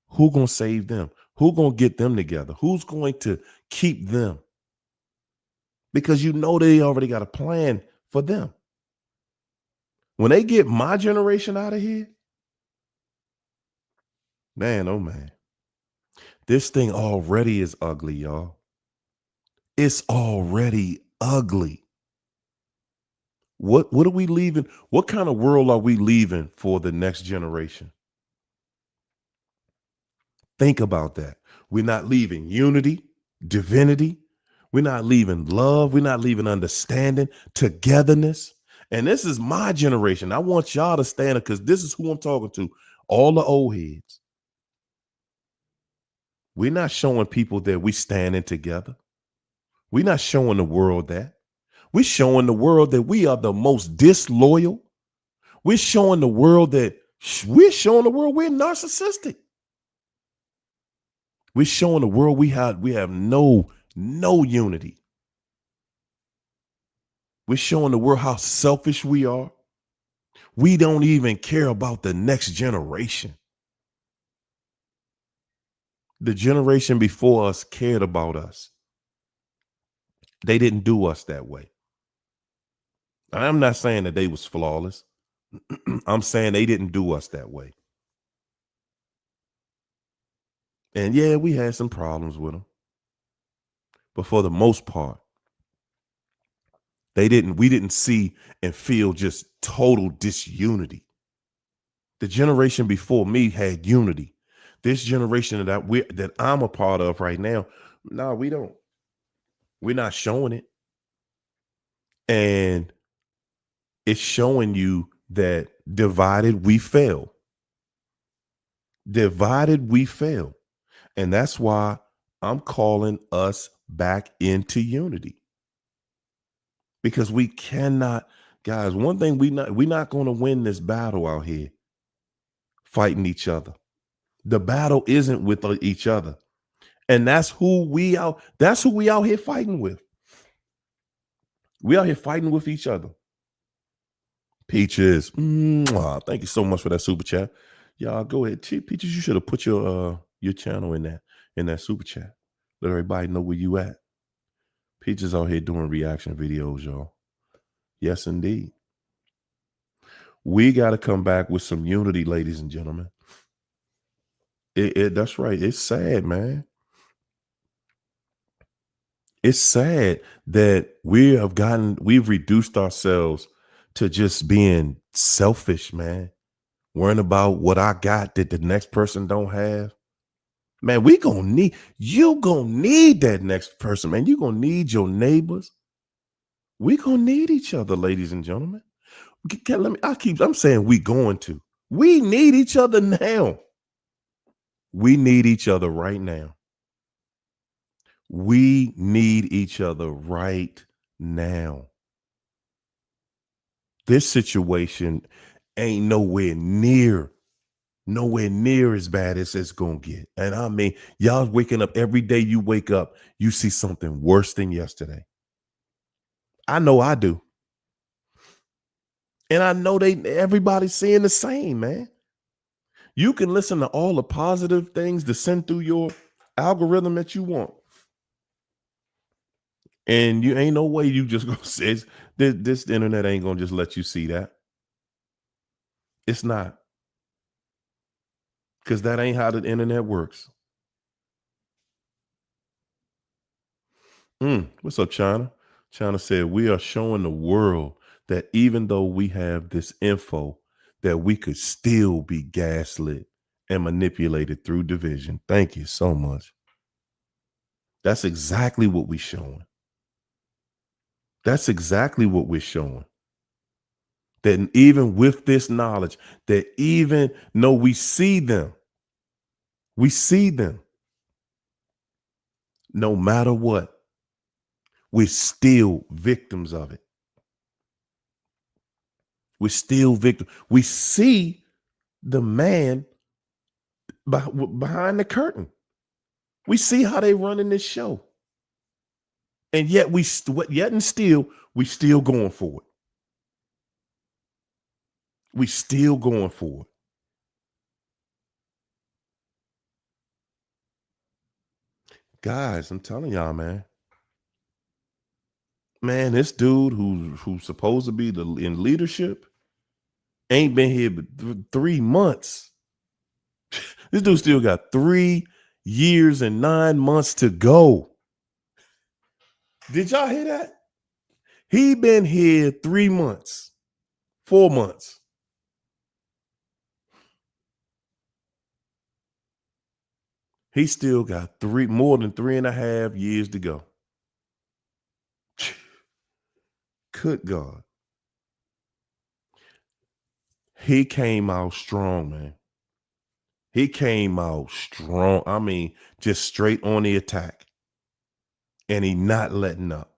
[SPEAKER 1] who gonna save them, who gonna get them together, who's going to keep them, because you know they already got a plan for them. When they get my generation out of here, man, oh man, this thing already is ugly, y'all. It's already ugly. What are we leaving? What kind of world are we leaving for the next generation? Think about that. We're not leaving unity, divinity. We're not leaving love. We're not leaving understanding, togetherness. And this is my generation. I want y'all to stand up because this is who I'm talking to. All the old heads. We're not showing people that we standing together. We're not showing the world that. We're showing the world that we are the most disloyal. We're showing the world we're narcissistic. We're showing the world we have no unity. We're showing the world how selfish we are. We don't even care about the next generation. The generation before us cared about us. They didn't do us that way. I'm not saying that they was flawless. I'm saying they didn't do us that way. And yeah, we had some problems with them. But for the most part, we didn't see and feel just total disunity. The generation before me had unity. This generation that I'm a part of right now, no, we don't. We're not showing it. And it's showing you that divided we fail. Divided we fail. And that's why I'm calling us back into unity. Because we cannot, guys, one thing we're not going to win this battle out here fighting each other. The battle isn't with each other. And that's who we out here fighting with. We out here fighting with each other. Peaches, thank you so much for that super chat. Y'all go ahead. Peaches, you should have put your channel in that super chat. Let everybody know where you at. Peaches out here doing reaction videos, y'all. Yes, indeed. We got to come back with some unity, ladies and gentlemen. That's right. It's sad, man. It's sad that we've reduced ourselves to just being selfish, man. Worrying about what I got that the next person don't have. Man, you gonna need that next person, man. You gonna need your neighbors. We gonna need each other, ladies and gentlemen. I'm saying we going to. We need each other now. We need each other right now. We need each other right now. This situation ain't nowhere near as bad as it's gonna get. And I mean, y'all waking up every day you wake up, you see something worse than yesterday. I know I do. And I know everybody's seeing the same, man. You can listen to all the positive things to send through your algorithm that you want. And you ain't no way you just gonna say this internet ain't gonna just let you see that. It's not, because that ain't how the internet works. What's up, China? China said, we are showing the world that even though we have this info, that we could still be gaslit and manipulated through division. Thank you so much. That's exactly what we're showing. That's exactly what we're showing. That even with this knowledge, that even though we see them, no matter what, we're still victims of it. We're still victims. We see the man behind the curtain. We see how they running this show. And yet we still going for it. We still going for it. Guys, I'm telling y'all, man. Man, this dude who's supposed to be in leadership ain't been here but 3 months. This dude still got 3 years and 9 months to go. Did y'all hear that? He been here 3 months, 4 months. He still got more than 3.5 years to go. Good God. He came out strong, man. He came out strong. I mean, just straight on the attack. And he not letting up.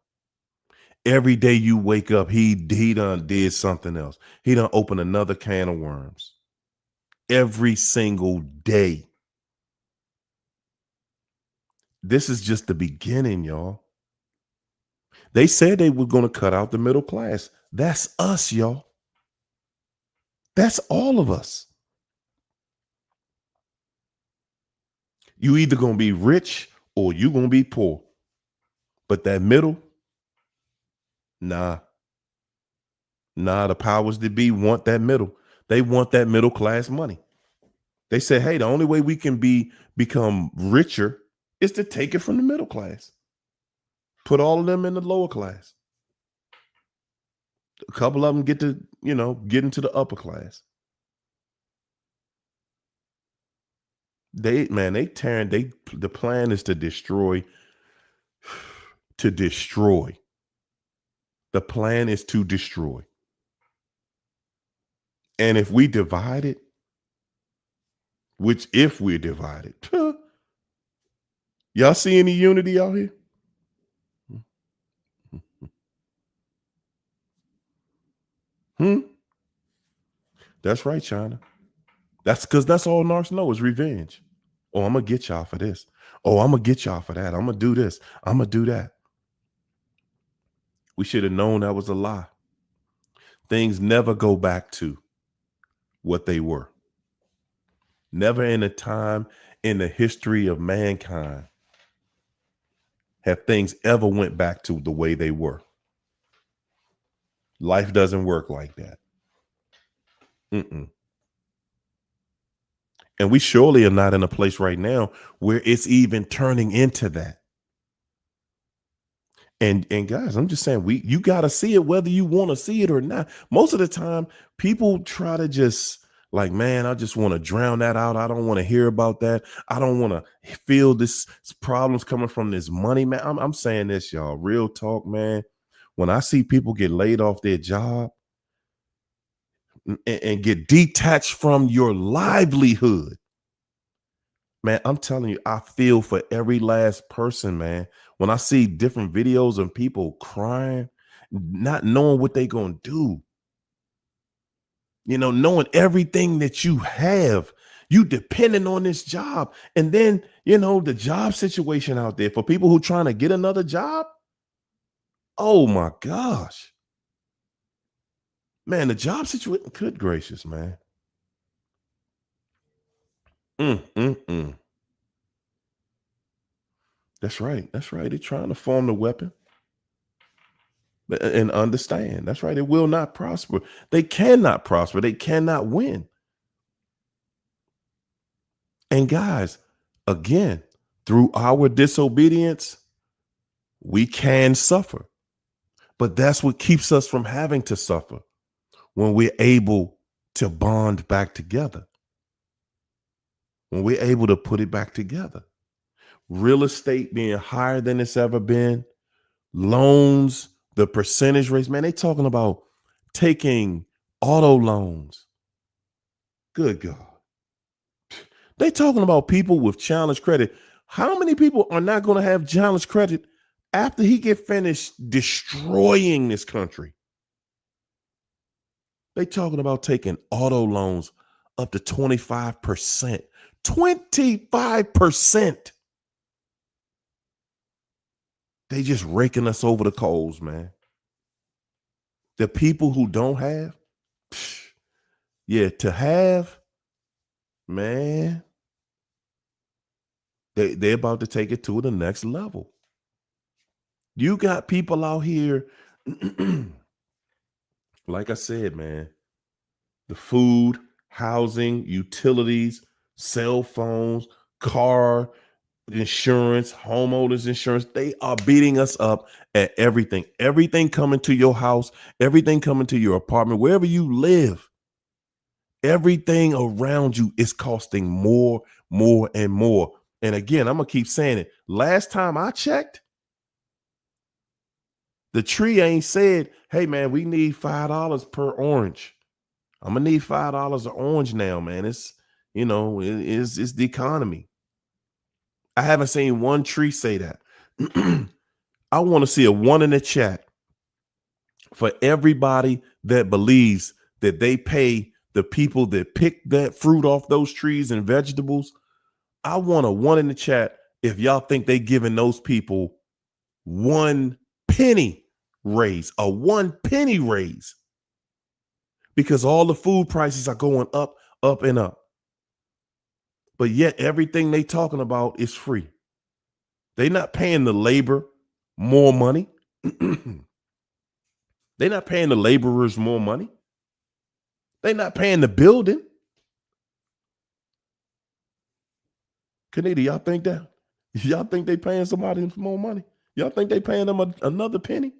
[SPEAKER 1] Every day you wake up, he done did something else. He done opened another can of worms. Every single day. This is just the beginning, y'all. They said they were going to cut out the middle class. That's us, y'all. That's all of us. You either going to be rich or you going to be poor. But that middle, nah, the powers that be want that middle. They want that middle class money. They say, hey, the only way we can become richer is to take it from the middle class. Put all of them in the lower class. A couple of them get into the upper class. The plan is to destroy. The plan is to destroy. And if we divide it, if we're divided, y'all see any unity out here? That's right, China. That's because that's all Narcs know is revenge. Oh, I'm going to get y'all for this. Oh, I'm going to get y'all for that. I'm going to do this. I'm going to do that. We should have known that was a lie. Things never go back to what they were. Never in a time in the history of mankind have things ever went back to the way they were. Life doesn't work like that. And we surely are not in a place right now where it's even turning into that. And guys, I'm just saying, you got to see it whether you want to see it or not. Most of the time, people try to just like, man, I just want to drown that out. I don't want to hear about that. I don't want to feel this problems coming from this money, man. I'm saying this, y'all. Real talk, man. When I see people get laid off their job and get detached from your livelihood, Man, I'm telling you, I feel for every last person, man. When I see different videos of people crying, not knowing what they gonna do, knowing everything that you have, you depending on this job. And then, the job situation out there for people who trying to get another job. Oh my gosh. Man, the job situation, good gracious, man. Mm, mm, mm. That's right. That's right. They're trying to form the weapon and understand. That's right. It will not prosper. They cannot prosper. They cannot win. And guys, again, through our disobedience, we can suffer. But that's what keeps us from having to suffer when we're able to bond back together, when we're able to put it back together. Real estate being higher than it's ever been, loans, the percentage rates, man, they talking about taking auto loans. Good God. They talking about people with challenge credit. How many people are not going to have challenge credit after he get finished destroying this country? They talking about taking auto loans up to 25%. 25%. They just raking us over the coals, man. The people who don't have, yeah, to have, man, they're about to take it to the next level. You got people out here, like I said, man, the food, housing, utilities, cell phones, car insurance, homeowners insurance, they are beating us up at everything. Everything coming to your house, everything coming to your apartment, wherever you live. Everything around you is costing more, and more. And again, I'm going to keep saying it. Last time I checked, the tree ain't said, hey, man, we need $5 per orange. I'm going to need $5 an orange now, man. It's, it's the economy. I haven't seen one tree say that. I want to see a 1 in the chat for everybody that believes that they pay the people that pick that fruit off those trees and vegetables. I want a 1 in the chat if y'all think they giving those people 1 penny raise, a 1 penny raise, because all the food prices are going up, up and up. But yet everything they talking about is free. They not paying the labor more money. They're not paying the laborers more money. They're not paying the building. Kanita, y'all think that? Y'all think they paying somebody more money? Y'all think they paying them another penny?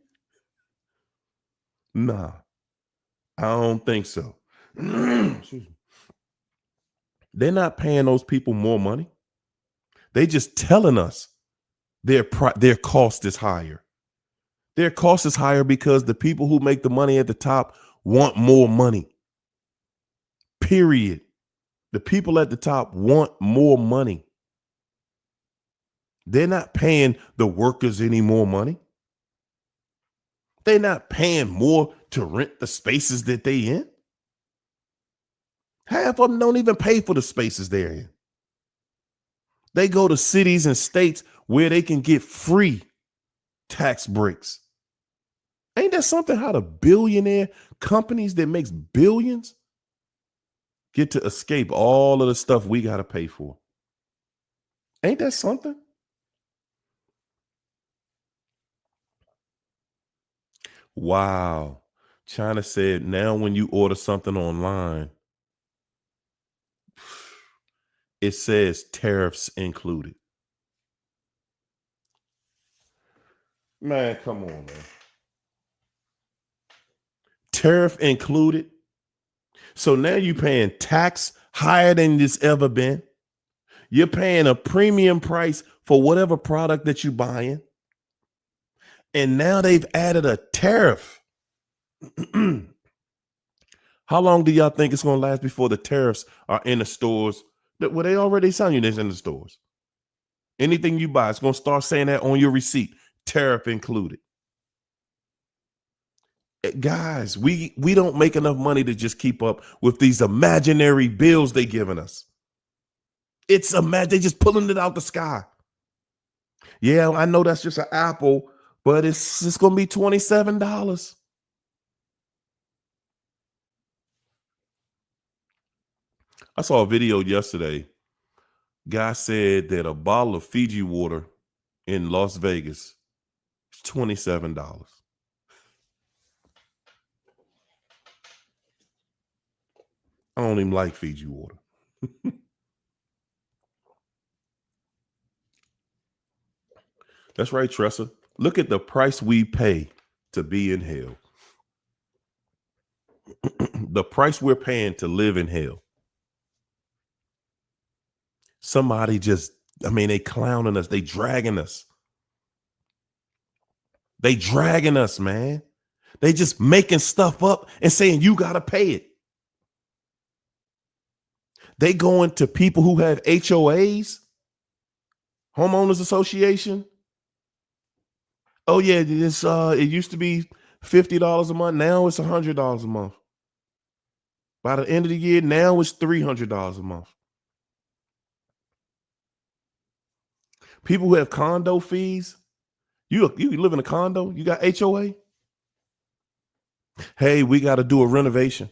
[SPEAKER 1] Nah, I don't think so. They're not paying those people more money. They just telling us their cost is higher. Their cost is higher because the people who make the money at the top want more money. Period. The people at the top want more money. They're not paying the workers any more money. They're not paying more to rent the spaces that they in. Half of them don't even pay for the spaces they're in. They go to cities and states where they can get free tax breaks. Ain't that something how the billionaire companies that makes billions get to escape all of the stuff we got to pay for? Ain't that something? Wow. China said now when you order something online, it says tariffs included. Man, come on, man. Tariff included. So now you're paying tax higher than it's ever been. You're paying a premium price for whatever product that you're buying. And now they've added a tariff. How long do y'all think it's going to last before the tariffs are in the stores Well, they already selling you this in the stores. Anything you buy, it's gonna start saying that on your receipt, tariff included. Guys, we don't make enough money to just keep up with these imaginary bills they giving us. It's they just pulling it out the sky. Yeah, I know that's just an apple, but it's gonna be $27. I saw a video yesterday. Guy said that a bottle of Fiji water in Las Vegas is $27. I don't even like Fiji water. That's right, Tressa. Look at the price we pay to be in hell. The price we're paying to live in hell. Somebody just, they clowning us. They dragging us. They dragging us, man. They just making stuff up and saying you got to pay it. They going to people who have HOAs, homeowners association. Oh yeah, this it used to be $50 a month. Now it's $100 a month. By the end of the year, now it's $300 a month. People who have condo fees. You live in a condo, you got HOA. Hey, we got to do a renovation.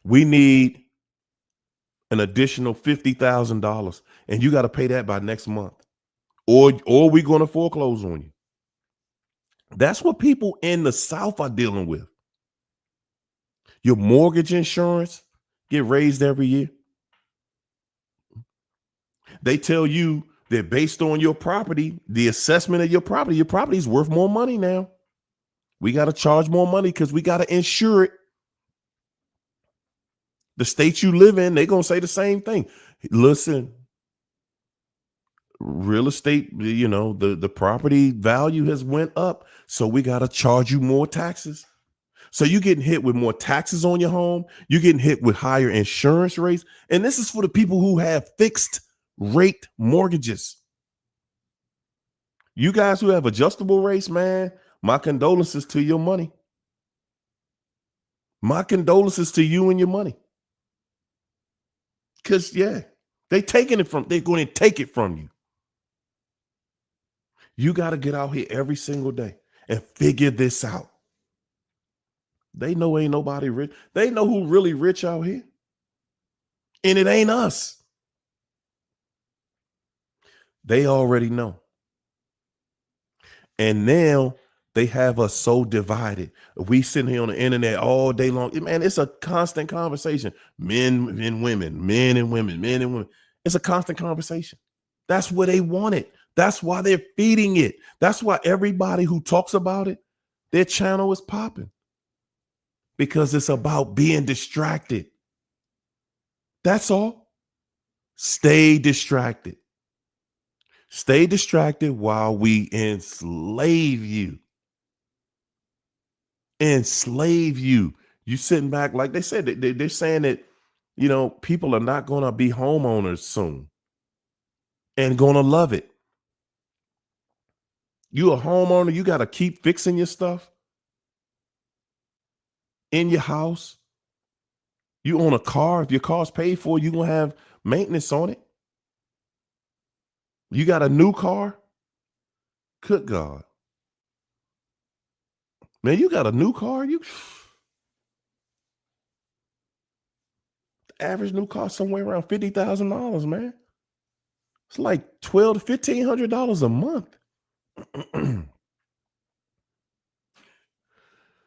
[SPEAKER 1] We need an additional $50,000, and you got to pay that by next month, or we're going to foreclose on you. That's what people in the South are dealing with. Your mortgage insurance get raised every year. They tell you that based on your property, the assessment of your property is worth more money now. We got to charge more money because we got to insure it. The state you live in, they're going to say the same thing. Listen, real estate, the property value has went up, so we got to charge you more taxes. So you're getting hit with more taxes on your home. You're getting hit with higher insurance rates. And this is for the people who have fixed rate mortgages. You guys who have adjustable rates, man, my condolences to your money. My condolences to you and your money. Because, yeah, they're going to take it from you. You got to get out here every single day and figure this out. They know ain't nobody rich. They know who really rich out here. And it ain't us. They already know. And now they have us so divided. We sitting here on the internet all day long. Man, it's a constant conversation. Men and women, men and women, men and women. It's a constant conversation. That's what they want it. That's why they're feeding it. That's why everybody who talks about it, their channel is popping. Because it's about being distracted. That's all. Stay distracted. Stay distracted while we enslave you. Enslave you. You sitting back, like they said, they're saying that, people are not going to be homeowners soon and going to love it. You a homeowner, you got to keep fixing your stuff in your house. You own a car. If your car's paid for, you're going to have maintenance on it. You got a new car. Good God. Man, you got a new car. The average new car somewhere around $50,000, man. It's like $1,200 to $1,500 a month.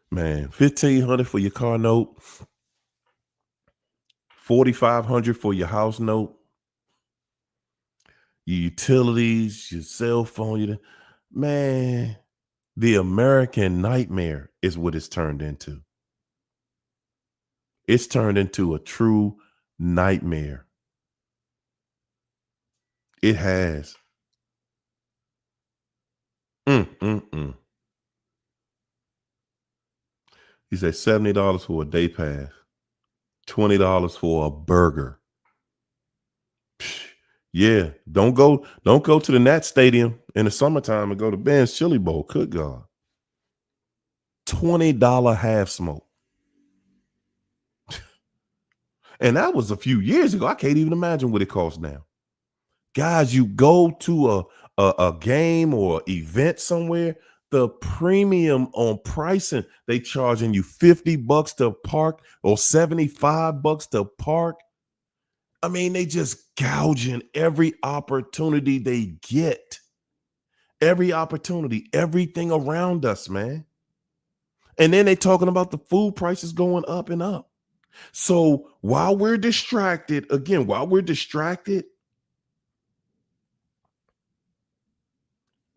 [SPEAKER 1] Man, $1,500 for your car note, $4,500 for your house note, your utilities, your cell phone. Man, the American nightmare is what it's turned into. It's turned into a true nightmare. It has. He said $70 for a day pass, $20 for a burger. Yeah. Don't go to the Nat Stadium in the summertime and go to Ben's Chili Bowl. Good God. $20 half smoke. And that was a few years ago. I can't even imagine what it costs now. Guys, you go to a game or event somewhere, the premium on pricing, they charging you $50 to park or $75 to park. I mean, they just gouging every opportunity they get. Every opportunity, everything around us, man. And then they talking about the food prices going up and up. So while we're distracted, again, while we're distracted,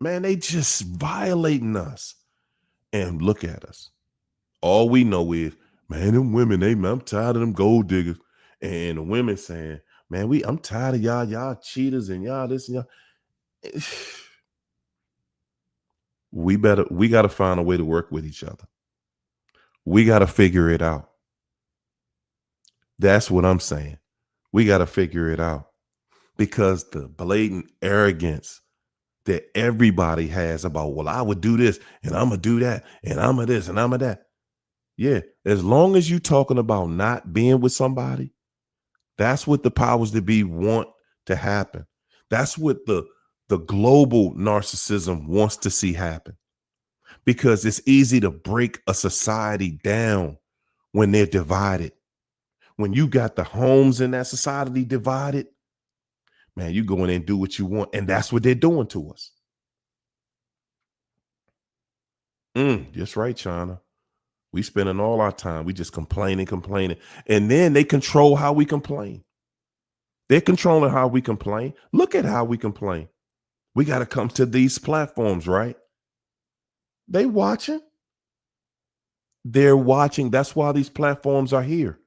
[SPEAKER 1] man, they just violating us. And look at us. All we know is, man, them women, I'm tired of them gold diggers. And the women saying, man, I'm tired of y'all cheaters and y'all this and y'all. We gotta find a way to work with each other. We gotta figure it out. That's what I'm saying. We gotta figure it out because the blatant arrogance that everybody has about, well, I would do this and I'm gonna do that and I'm gonna this and I'm gonna that. Yeah, as long as you talking about not being with somebody, that's what the powers that be want to happen. That's what the global narcissism wants to see happen because it's easy to break a society down when they're divided. When you got the homes in that society divided, man, you go in and do what you want, and that's what they're doing to us. That's right, China. We spending all our time. We just complaining, and then they control how we complain. They're controlling how we complain. Look at how we complain. We got to come to these platforms, right? They watching. They're watching. That's why these platforms are here.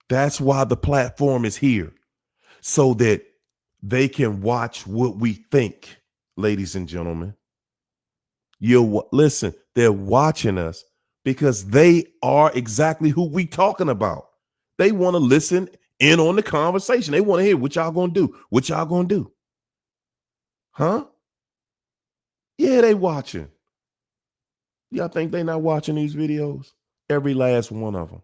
[SPEAKER 1] That's why the platform is here, so that they can watch what we think, ladies and gentlemen. Listen, they're watching us because they are exactly who we talking about. They want to listen in on the conversation. They want to hear what y'all gonna do. What y'all gonna do? Huh? Yeah, they watching. Y'all think they not watching these videos? Every last one of them.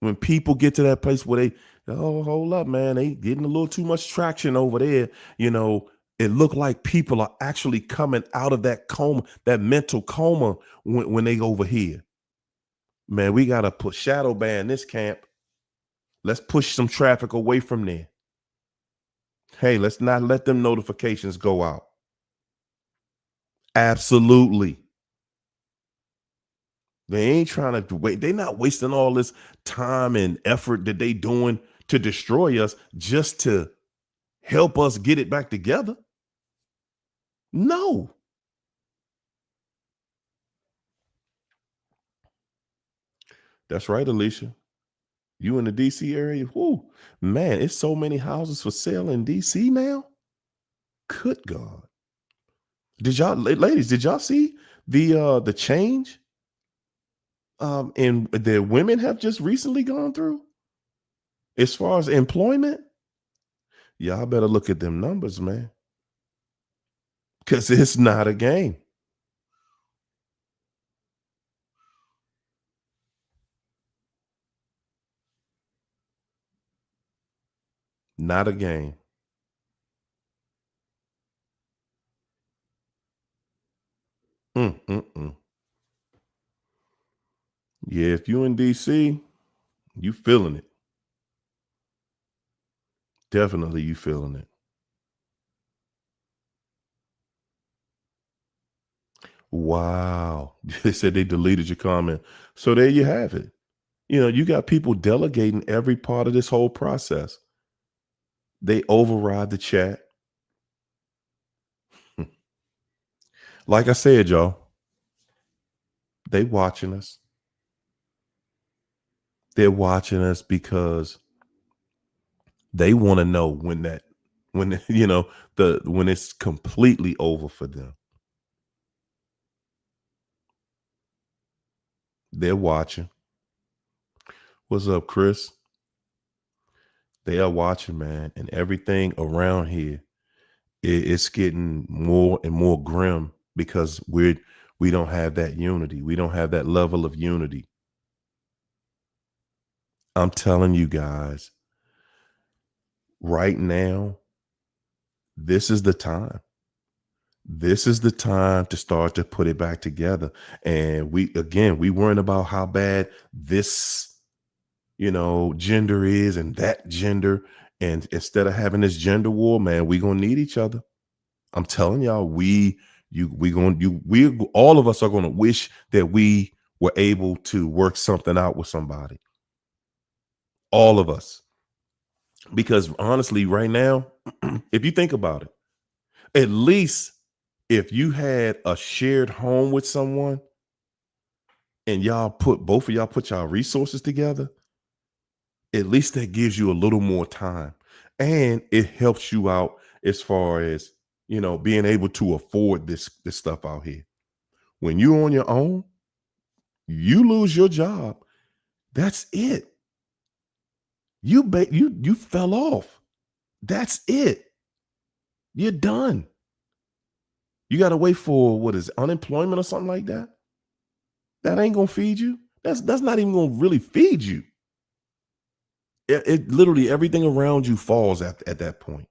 [SPEAKER 1] When people get to that place where they, oh, hold up, man, they getting a little too much traction over there, it looked like people are actually coming out of that coma, that mental coma when they over here. Man, we got to put shadow ban this camp. Let's push some traffic away from there. Hey, let's not let them notifications go out. Absolutely. They ain't trying to wait. They're not wasting all this time and effort that they doing to destroy us just to help us get it back together. No. That's right, Alicia. You in the DC area? Whoo, man, it's so many houses for sale in DC now. Good God. Ladies, did y'all see the change in the women have just recently gone through as far as employment? Y'all better look at them numbers, man. Cause it's not a game. Not a game. Mm, mm, mm. Yeah, if you in DC, you feeling it. Definitely you feeling it. Wow. They said they deleted your comment. So there you have it. You got people delegating every part of this whole process. They override the chat. Like I said, y'all, they watching us. They're watching us because they want to know when when it's completely over for them. They're watching. What's up, Chris? They are watching, man, and everything around here, it's getting more and more grim because we don't have that unity. We don't have that level of unity. I'm telling you guys, right now, this is the time. This is the time to start to put it back together. And we weren't about how bad this, gender is and that gender. And instead of having this gender war, man, we gonna need each other. I'm telling y'all, we all of us are gonna wish that we were able to work something out with somebody. All of us. Because honestly, right now, if you think about it, at least if you had a shared home with someone and both of y'all put y'all resources together, at least that gives you a little more time. And it helps you out as far as, being able to afford this stuff out here. When you're on your own, you lose your job. That's it. You fell off. That's it. You're done. You got to wait for what is it, unemployment or something like that? That ain't gonna feed you. That's not even gonna really feed you. It literally everything around you falls at that point.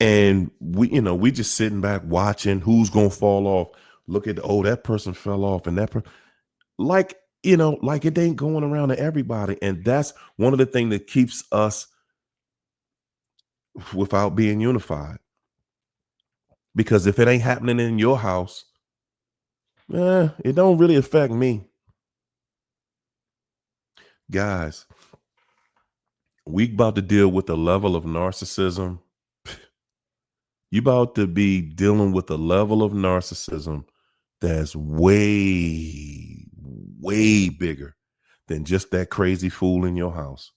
[SPEAKER 1] And we just sitting back watching who's gonna fall off. Look at that person fell off, and like like it ain't going around to everybody. And that's one of the things that keeps us without being unified. Because if it ain't happening in your house, it don't really affect me. Guys, we about to deal with a level of narcissism. You about to be dealing with a level of narcissism that's way, way bigger than just that crazy fool in your house.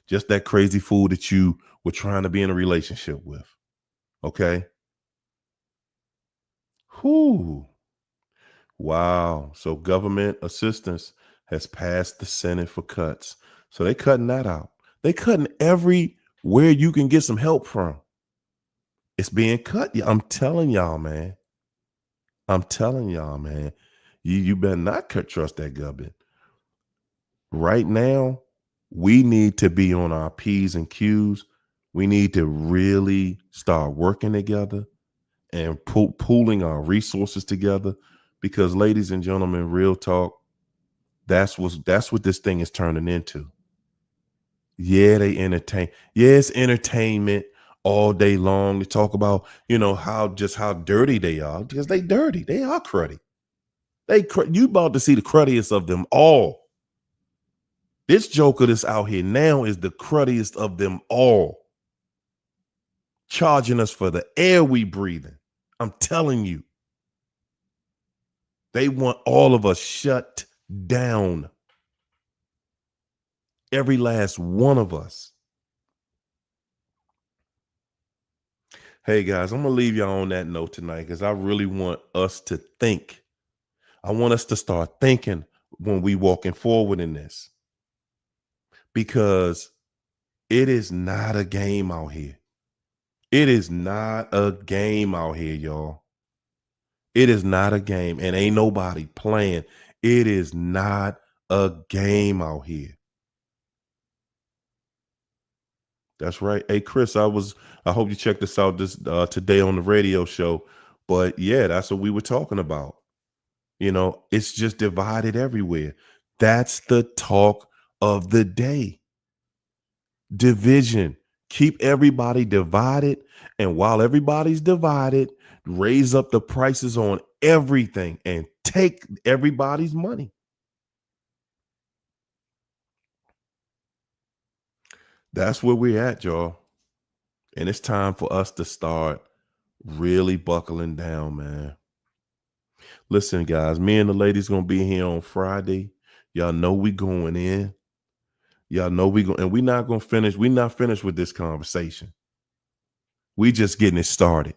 [SPEAKER 1] Just that crazy fool that you were trying to be in a relationship with. Okay? Whew. Wow. So government assistance has passed the Senate for cuts. So they cutting that out. They cutting everywhere you can get some help from. It's being cut. Yeah, I'm telling y'all, man. I'm telling y'all, man. You better not trust that government. Right now, we need to be on our P's and Q's. We need to really start working together and pooling our resources together. Because, ladies and gentlemen, real talk, that's what this thing is turning into. Yeah, they entertain. Yeah, it's entertainment all day long. They talk about, how dirty they are, because they dirty. They are cruddy. You about to see the cruddiest of them all. This joker that's out here now is the cruddiest of them all. Charging us for the air we breathing. I'm telling you. They want all of us shut down. Every last one of us. Hey guys, I'm going to leave y'all on that note tonight because I really want us to think. I want us to start thinking when we walking forward in this. Because it is not a game out here. It is not a game out here, y'all. It is not a game, and ain't nobody playing. It is not a game out here. That's right. Hey, Chris, I hope you checked this out today on the radio show. But yeah, that's what we were talking about. It's just divided everywhere. That's the talk of the day. Division. Keep everybody divided. And while everybody's divided, raise up the prices on everything and take everybody's money. That's where we're at, y'all. And it's time for us to start really buckling down, man. Listen, guys, me and the ladies gonna be here on Friday. Y'all know we going in. Y'all know and we're not gonna finish. We're not finished with this conversation. We just getting it started.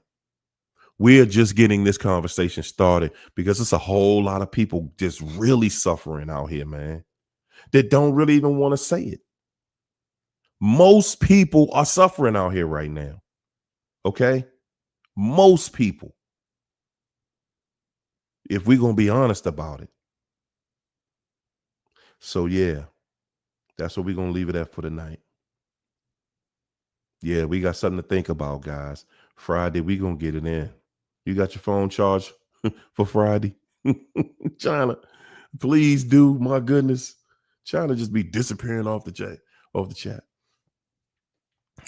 [SPEAKER 1] We're just getting this conversation started because it's a whole lot of people just really suffering out here, man. that don't really even want to say it. Most people are suffering out here right now. Okay? Most people, if we're going to be honest about it. So, yeah, that's what we're going to leave it at for tonight. Yeah, we got something to think about, guys. Friday, we going to get it in. You got your phone charged for Friday? China, please do. My goodness. China just be disappearing off the chat.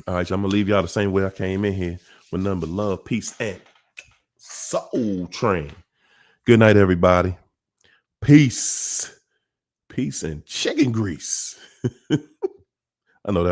[SPEAKER 1] All right, so I'm going to leave y'all the same way I came in here with nothing but love, peace, and soul train. Good night, everybody. Peace. Peace and chicken grease. I know that was